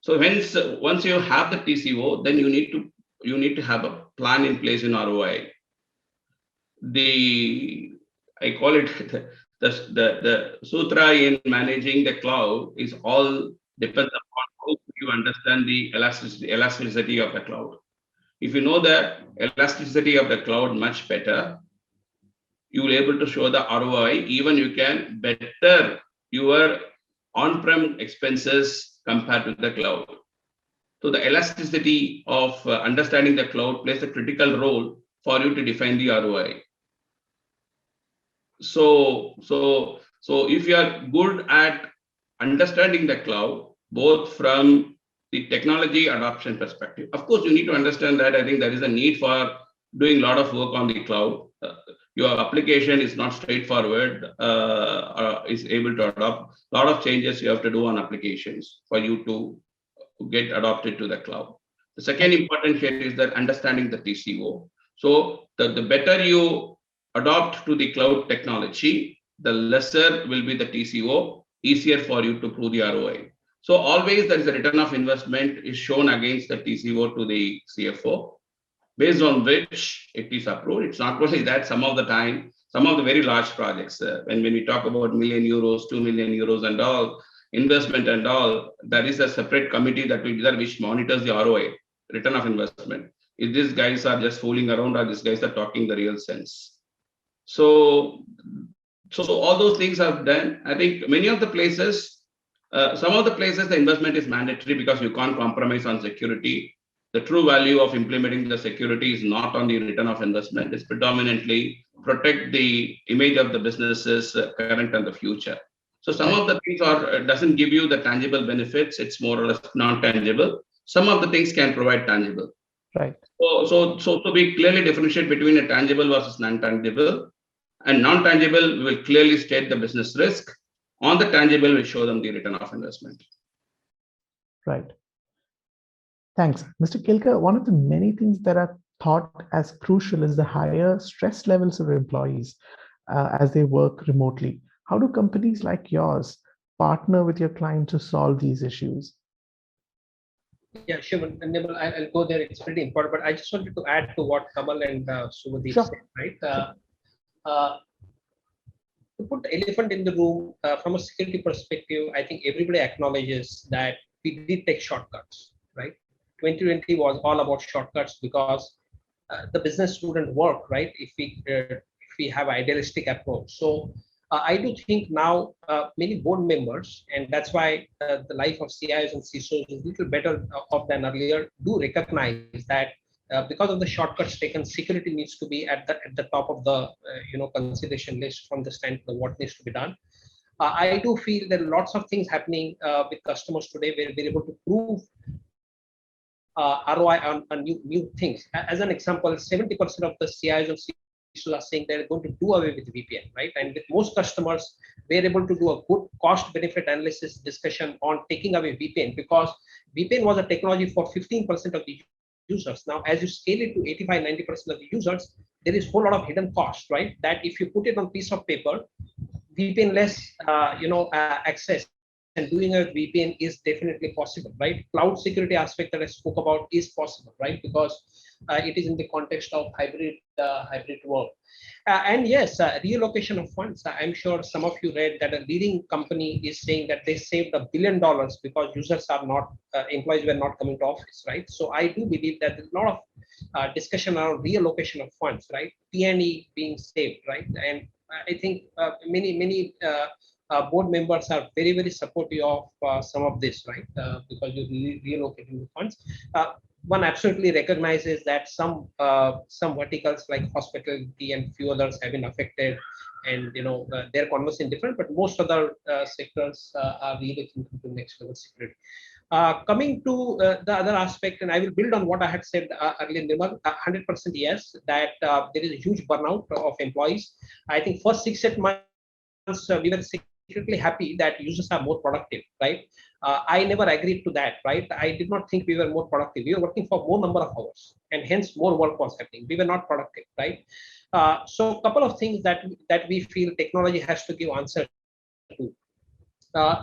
So hence, once you have the TCO, then you need to have a plan in place in ROI. I call it the sutra in managing the cloud is all depends upon how you understand the elasticity of the cloud. If you know the elasticity of the cloud much better, you will be able to show the ROI. Even you can better your on-prem expenses compared to the cloud. So the elasticity of understanding the cloud plays a critical role for you to define the ROI. So if you are good at understanding the cloud, both from the technology adoption perspective, of course, you need to understand that I think there is a need for doing a lot of work on the cloud. Your application is not straightforward, is able to adopt a lot of changes you have to do on applications for you to get adopted to the cloud. The second important here is that understanding the TCO. So the better you adopt to the cloud technology, the lesser will be the TCO, easier for you to prove the ROI. So always there is a return of investment is shown against the TCO to the CFO, based on which it is approved. It's not only that, some of the time, some of the very large projects, when we talk about million euros, 2 million euros and all, investment and all, there is a separate committee that will be there which monitors the ROI, return of investment. If these guys are just fooling around or these guys are talking the real sense. So all those things are done. I think many of the places, some of the places the investment is mandatory because you can't compromise on security. The true value of implementing the security is not on the return of investment. It's predominantly protect the image of the businesses current and the future. So some of the things doesn't give you the tangible benefits. It's more or less non-tangible. Some of the things can provide tangible. Right. So we clearly differentiate between a tangible versus non-tangible. And non-tangible will clearly state the business risk. On the tangible, we show them the return of investment. Right. Thanks. Mr. Kelkar, one of the many things that are thought as crucial is the higher stress levels of employees as they work remotely. How do companies like yours partner with your client to solve these issues? Yeah, sure. Nibble, I'll go there. It's pretty important, but I just wanted to add to what Kamal and Subhajit Sure. said, right? To put the elephant in the room, from a security perspective, I think everybody acknowledges that we did take shortcuts, right? 2020 was all about shortcuts because the business wouldn't work, right? If we have an idealistic approach. So I do think now many board members, and that's why the life of CIOs and CISOs is a little better off than earlier, do recognize that because of the shortcuts taken, security needs to be at the top of the consideration list from the standpoint of what needs to be done. I do feel there are lots of things happening with customers today where we're able to prove ROI on new things. As an example, 70% of the CIOs and CISOs are saying they're going to do away with VPN, right? And with most customers, we're able to do a good cost-benefit analysis discussion on taking away VPN, because VPN was a technology for 15% of the users. Now, as you scale it to 85-90% of the users, there is a whole lot of hidden cost, right? That if you put it on piece of paper, VPN less, access and doing a VPN is definitely possible, right? Cloud security aspect that I spoke about is possible, right? Because it is in the context of hybrid work. And yes, reallocation of funds. I'm sure some of you read that a leading company is saying that they saved $1 billion because users are not, employees were not coming to office, right? So I do believe that there's a lot of discussion around reallocation of funds, right? P&E being saved, right? And I think many board members are very, very supportive of some of this, right? Because you're relocating the funds. One absolutely recognizes that some verticals like hospitality and few others have been affected, and their conversation different, but most other sectors are really thinking to next level security. Coming to the other aspect, and I will build on what I had said earlier, 100% yes, that there is a huge burnout of employees. I think first 6-8 months we were secretly happy that users are more productive, right? I never agreed to that, right? I did not think we were more productive. We were working for more number of hours, and hence more work was happening. We were not productive, right? So a couple of things that we feel technology has to give answer to.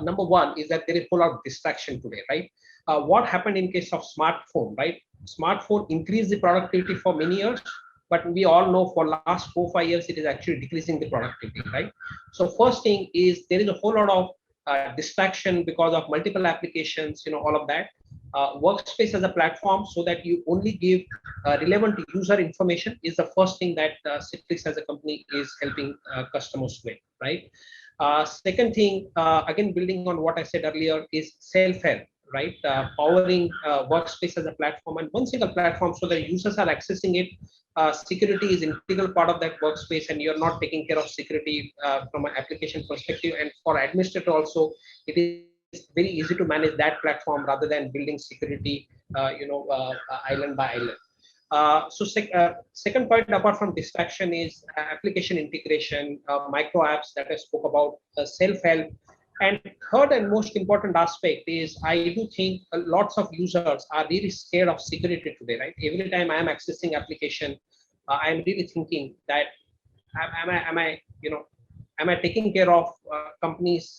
Number one is that there is a whole lot of distraction today, right? What happened in case of smartphone, right? Smartphone increased the productivity for many years, but we all know for last 4-5 years, it is actually decreasing the productivity, right? So first thing is there is a whole lot of distraction because of multiple applications, all of that. Workspace as a platform so that you only give relevant user information is the first thing that Citrix as a company is helping customers with, right? Second thing, again, building on what I said earlier, is self-help, right? Powering workspace as a platform and one single platform so that users are accessing it. Security is an integral part of that workspace, and you're not taking care of security from an application perspective. And for administrator also, it is very easy to manage that platform rather than building security, island by island. Second point, apart from distraction, is application integration, micro apps that I spoke about, self-help. And third and most important aspect is I do think lots of users are really scared of security today, right? Every time I am accessing application, I am really thinking that am I taking care of companies,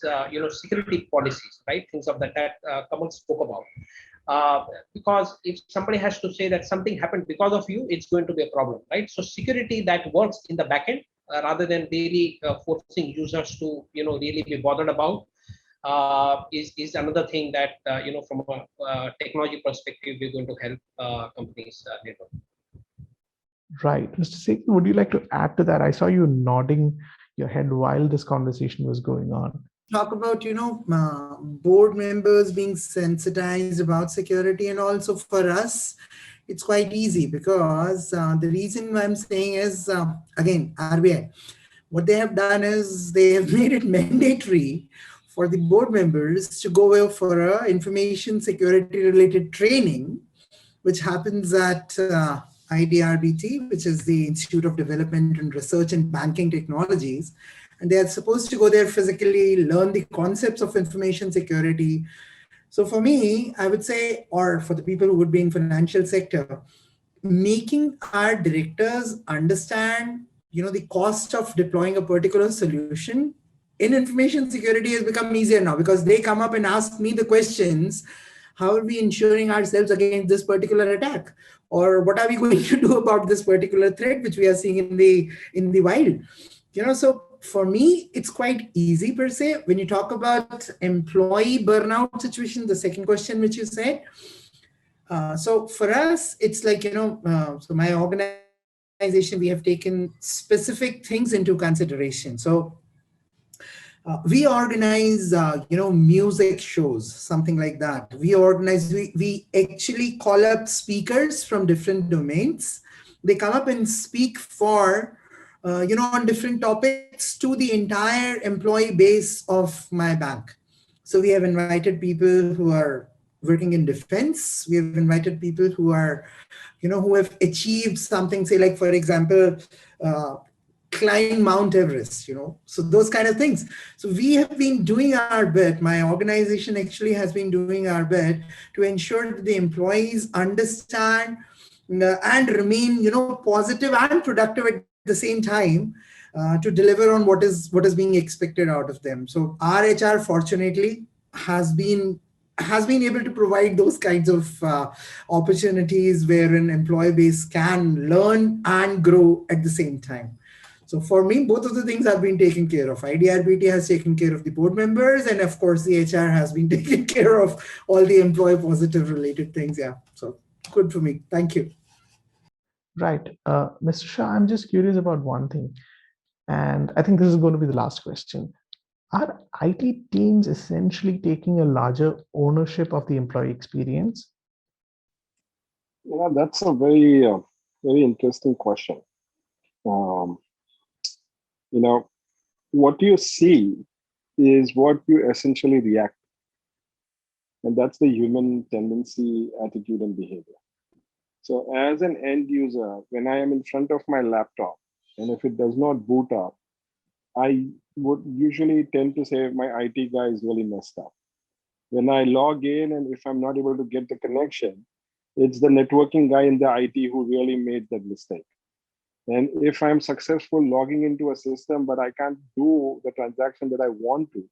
security policies, right? Things of that Kamal spoke about. Because if somebody has to say that something happened because of you, it's going to be a problem, right? So security that works in the backend rather than really forcing users to, really be bothered about is another thing that, from a technology perspective, we're going to help companies later. Right. Mr. Sehgal, would you like to add to that? I saw you nodding your head while this conversation was going on. Talk about, board members being sensitized about security, and also for us, it's quite easy because the reason I'm saying is, again, RBI. what they have done is they have made it mandatory for the board members to go for a information security related training, which happens at IDRBT, which is the Institute of Development and Research in Banking Technologies. And they are supposed to go there physically, learn the concepts of information security. So for me, I would say, or for the people who would be in financial sector, making our directors understand, the cost of deploying a particular solution in information security has become easier now, because they come up and ask me the questions: how are we ensuring ourselves against this particular attack, or what are we going to do about this particular threat which we are seeing in the wild? So for me, it's quite easy per se. When you talk about employee burnout situation, the second question which you said, so for us, it's like, so my organization, we have taken specific things into consideration. So we organize, music shows, something like that. We actually call up speakers from different domains. They come up and speak for, on different topics to the entire employee base of my bank. So we have invited people who are working in defense. We have invited people who are, who have achieved something, say like, for example, climb Mount Everest, so those kind of things. So we have been doing our bit. My organization actually has been doing our bit to ensure that the employees understand and remain, positive and productive at the same time, to deliver on what is being expected out of them. So our HR, fortunately, has been able to provide those kinds of opportunities where an employee base can learn and grow at the same time. So for me, both of the things have been taken care of. IDRBT has taken care of the board members, and of course, the HR has been taking care of all the employee positive related things. Yeah, so good for me. Thank you. Right. Mr. Shah, I'm just curious about one thing. And I think this is going to be the last question. Are IT teams essentially taking a larger ownership of the employee experience? That's a very, very interesting question. What you see is what you essentially react. And that's the human tendency, attitude, and behavior. So as an end user, when I am in front of my laptop, and if it does not boot up, I would usually tend to say my IT guy is really messed up. When I log in and if I'm not able to get the connection, it's the networking guy in the IT who really made that mistake. And if I'm successful logging into a system, but I can't do the transaction that I want to,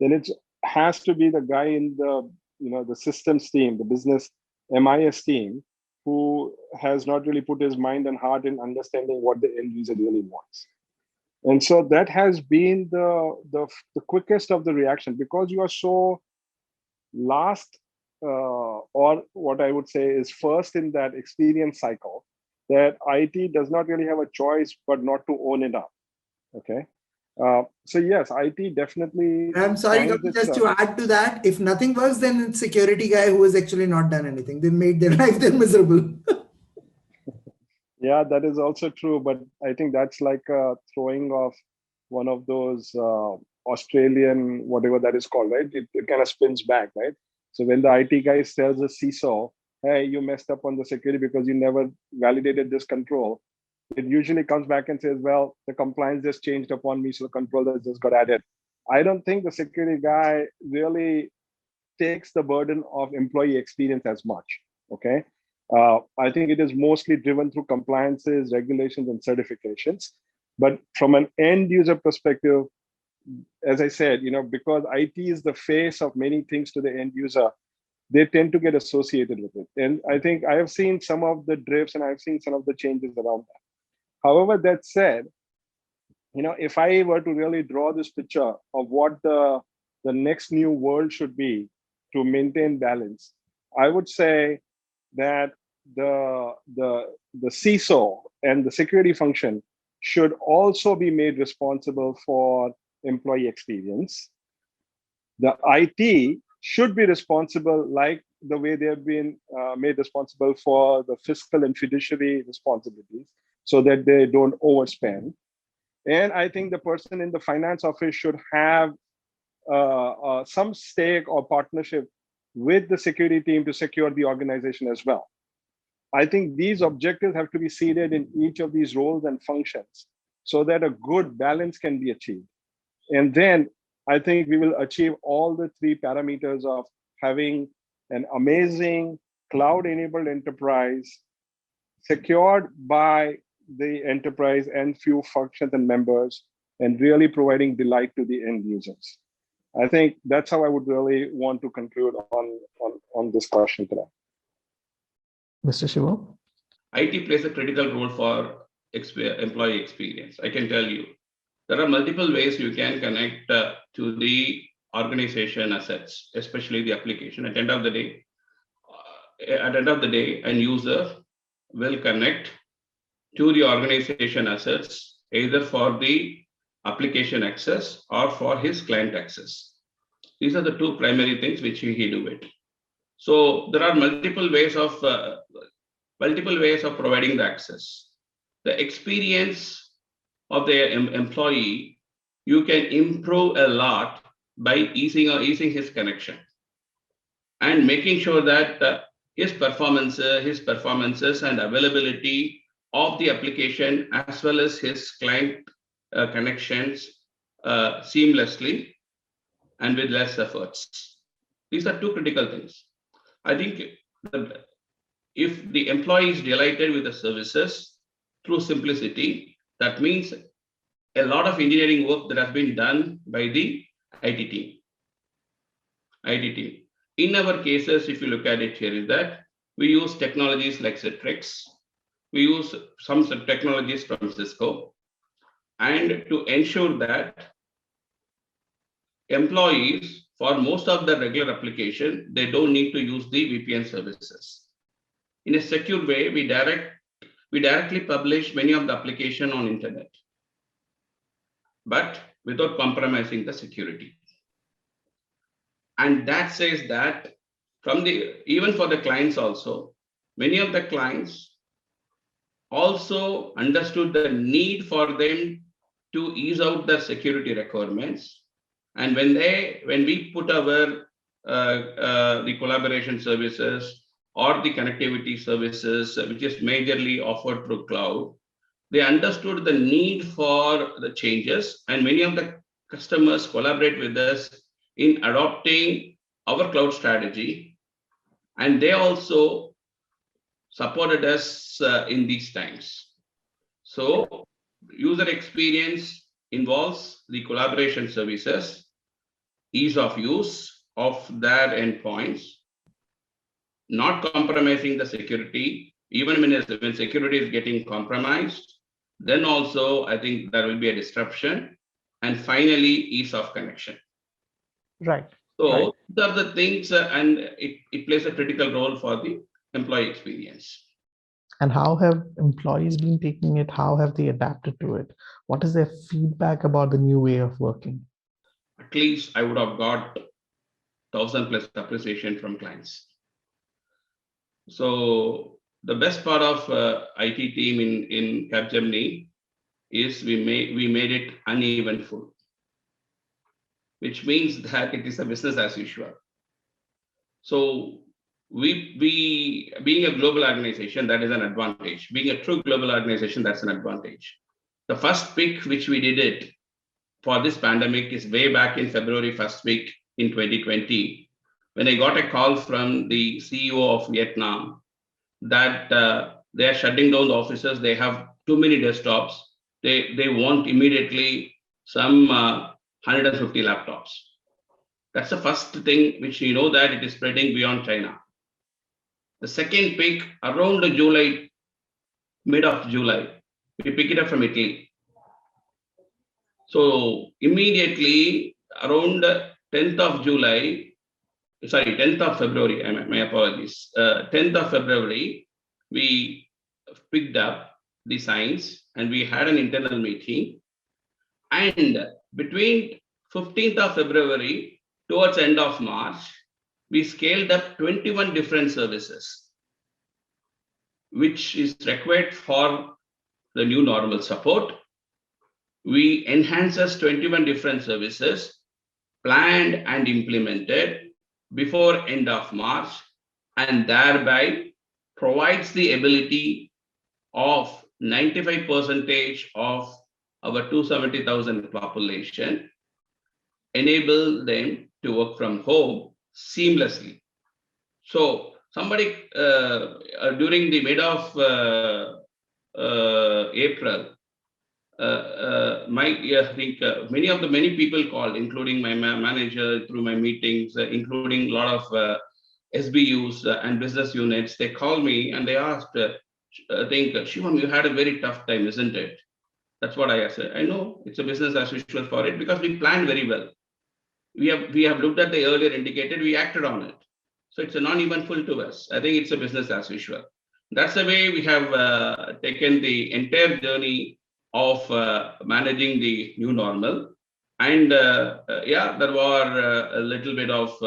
then it has to be the guy in the systems team, the business MIS team, who has not really put his mind and heart in understanding what the end user really wants. And so that has been the quickest of the reaction, because you are so last, or what I would say is first in that experience cycle, that IT does not really have a choice but not to own it up. Okay. So yes, IT definitely. I'm sorry, just to add to that, if nothing works, then it's security guy who has actually not done anything. They made their life then miserable. Yeah, that is also true. But I think that's like a throwing of one of those Australian, whatever that is called, right? It kind of spins back, right? So when the IT guy tells the CISO, hey, you messed up on the security because you never validated this control, it usually comes back and says, well, the compliance just changed upon me, so the controllers just got added. I don't think the security guy really takes the burden of employee experience as much, okay? I think it is mostly driven through compliances, regulations, and certifications. But from an end user perspective, as I said, because IT is the face of many things to the end user, they tend to get associated with it. And I think I have seen some of the drifts and I've seen some of the changes around that. However, that said, if I were to really draw this picture of what the next new world should be to maintain balance, I would say that the CISO and the security function should also be made responsible for employee experience. The IT should be responsible, like the way they have been made responsible for the fiscal and fiduciary responsibilities, so that they don't overspend. And I think the person in the finance office should have some stake or partnership with the security team to secure the organization as well. I think these objectives have to be seeded in each of these roles and functions so that a good balance can be achieved. And then I think we will achieve all the three parameters of having an amazing cloud-enabled enterprise secured by the enterprise and few functions and members, and really providing delight to the end users. I think that's how I would really want to conclude on this question today. Mr. Shiva? IT plays a critical role for employee experience. I can tell you, there are multiple ways you can connect to the organization assets, especially the application. At the end of the day, an user will connect to the organization assets, either for the application access or for his client access. These are the two primary things which he do it. So there are multiple ways of providing the access. The experience of the employee, you can improve a lot by easing his connection and making sure that his performances and availability of the application as well as his client connections seamlessly and with less efforts. These are two critical things. I think if the employee is delighted with the services through simplicity, that means a lot of engineering work that has been done by the IT team. In our cases, if you look at it here, is that we use technologies like Citrix, we use some technologies from Cisco, and to ensure that employees, for most of the regular application, they don't need to use the VPN services. In a secure way, we directly publish many of the application on internet, but without compromising the security. And that says that even for the clients also, many of the clients also understood the need for them to ease out the security requirements. And when we put our the collaboration services or the connectivity services, which is majorly offered through cloud, they understood the need for the changes, and many of the customers collaborate with us in adopting our cloud strategy, and they also supported us in these times. So user experience involves the collaboration services, ease of use of their endpoints, not compromising the security, even when security is getting compromised, then also I think there will be a disruption, and finally ease of connection. Right. So right. these are the things, and it plays a critical role for the employee experience. And how have employees been taking it? How have they adapted to it? What is their feedback about the new way of working? At least I would have got 1,000+ appreciation from clients. So the best part of IT team in Capgemini is we made it uneventful, which means that it is a business as usual. So we being a global organization, that is an advantage. Being a true global organization, that's an advantage. The first pick which we did it for this pandemic is way back in February 1st week in 2020, when I got a call from the CEO of Vietnam that they are shutting down the offices. They have too many desktops. They want immediately some 150 laptops. That's the first thing which you know that it is spreading beyond China. The second pick around July, mid of July, we pick it up from Italy. So immediately around 10th of February, my apologies, 10th of February, we picked up the signs and we had an internal meeting. And between 15th of February towards end of March, we scaled up 21 different services, which is required for the new normal support. we enhances 21 different services planned and implemented before end of March, and thereby provides the ability of 95% of our 270,000 population, enable them to work from home seamlessly. So somebody during the mid of April, I think many people called, including my manager through my meetings, including a lot of SBUs and business units. They called me and they asked, I think, Shivam, you had a very tough time, isn't it? That's what I said. I know it's a business as usual for it because we planned very well. We have looked at the earlier indicated, we acted on it. So it's a non-eventful to us. I think it's a business as usual. That's the way we have taken the entire journey of managing the new normal. And yeah, there were a little bit of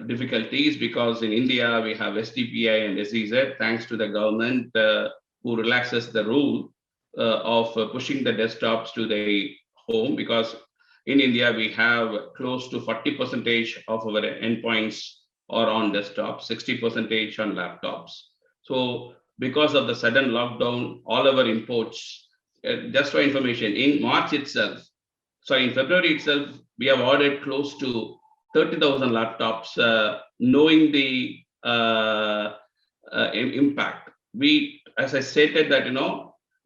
difficulties because in India we have STPI and SEZ, thanks to the government who relaxes the rule of pushing the desktops to the home, because in India we have close to 40% of our endpoints are on desktop, 60% on laptops. So because of the sudden lockdown, all our imports, just for information, in March itself, sorry, in February itself, we have ordered close to 30,000 laptops, knowing the impact. We, as I stated that,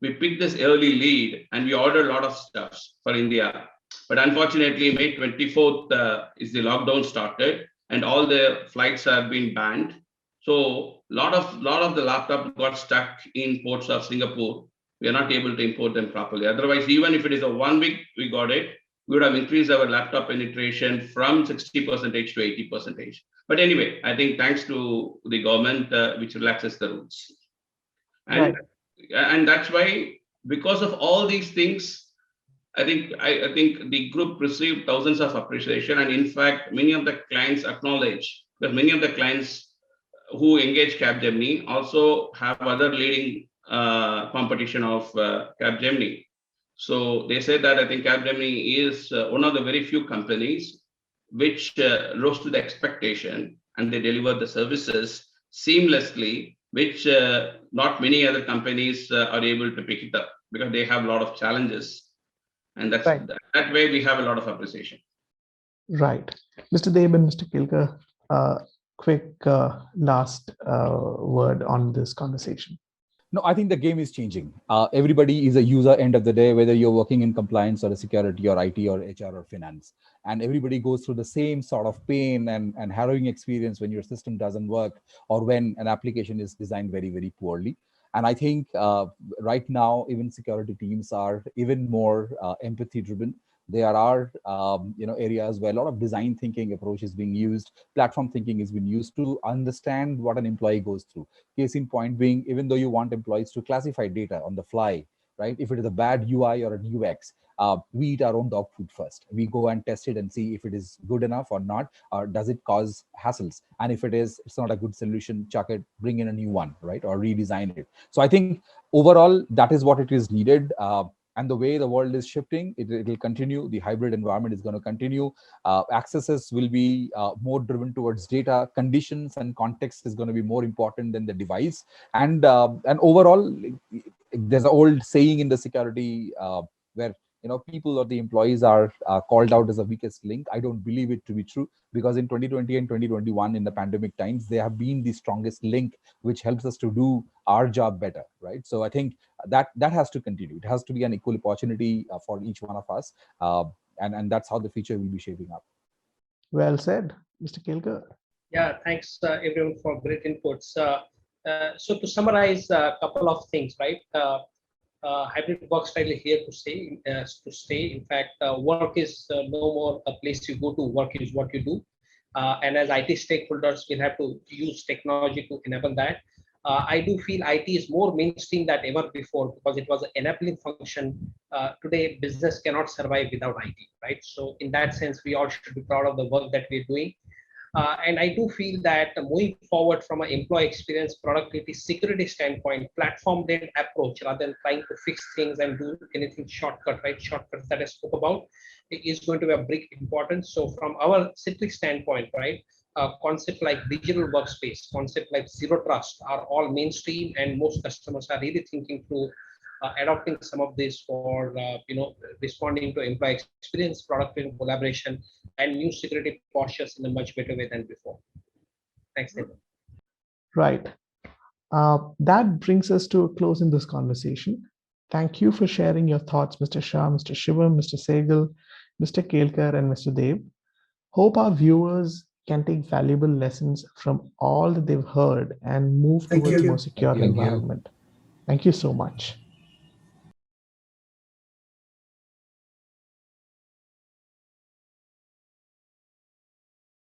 we picked this early lead and we ordered a lot of stuff for India. But unfortunately, May 24th is the lockdown started and all the flights have been banned. So lot of the laptops got stuck in ports of Singapore. We are not able to import them properly. Otherwise, even if it is a 1 week, we got it, we would have increased our laptop penetration from 60% to 80%. But anyway, I think thanks to the government, which relaxes the rules. And, and that's why, because of all these things, I think the group received thousands of appreciation. And in fact, many of the clients acknowledge, because many of the clients who engage Capgemini also have other leading competition of Capgemini. So they say that I think Capgemini is one of the very few companies which rose to the expectation and they deliver the services seamlessly, which not many other companies are able to pick it up because they have a lot of challenges. And that's that way we have a lot of appreciation. Right. Mr. Deb and Mr. Kelkar, quick last word on this conversation. No, I think the game is changing. Everybody is a user end of the day, whether you're working in compliance or security or IT or HR or finance. And everybody goes through the same sort of pain and harrowing experience when your system doesn't work or when an application is designed very, very poorly. And I think right now, even security teams are even more empathy driven. There are areas where a lot of design thinking approach is being used, platform thinking is being used to understand what an employee goes through. Case in point being, even though you want employees to classify data on the fly, right? If it is a bad UI or an UX, we eat our own dog food first. We go and test it and see if it is good enough or not, or does it cause hassles? And if it is, it's not a good solution, chuck it, bring in a new one, right? Or redesign it. So I think overall, that is what it is needed. And the way the world is shifting, it will continue. The hybrid environment is going to continue. Accesses will be more driven towards data. Conditions and context is going to be more important than the device. And overall, there's an old saying in the security where people or the employees are called out as the weakest link. I don't believe it to be true, because in 2020 and 2021, in the pandemic times, they have been the strongest link, which helps us to do our job better, right? So I think that has to continue. It has to be an equal opportunity for each one of us, and that's how the future will be shaping up. Well said, Mr. Kelkar. Yeah, thanks everyone for great inputs. So to summarize a couple of things, right? Hybrid work style is here to stay. In fact, work is no more a place you go to. Work is what you do. And as IT stakeholders, we'll have to use technology to enable that. I do feel IT is more mainstream than ever before because it was an enabling function. Today, business cannot survive without IT, right? So in that sense, we all should be proud of the work that we're doing. And I do feel that moving forward from an employee experience, productivity, security standpoint, platform-led approach rather than trying to fix things and do anything shortcut, right? Shortcuts that I spoke about is going to be a big importance. So from our Citrix standpoint, right, concept like digital workspace, concept like zero trust are all mainstream, and most customers are really thinking through adopting some of this for responding to employee experience, productivity, collaboration, and new security postures in a much better way than before. Thanks, David. Right. That brings us to a close in this conversation. Thank you for sharing your thoughts, Mr. Shah, Mr. Shivam, Mr. Sehgal, Mr. Kelkar, and Mr. Dev. Hope our viewers can take valuable lessons from all that they've heard and move towards a more secure environment. Thank you so much.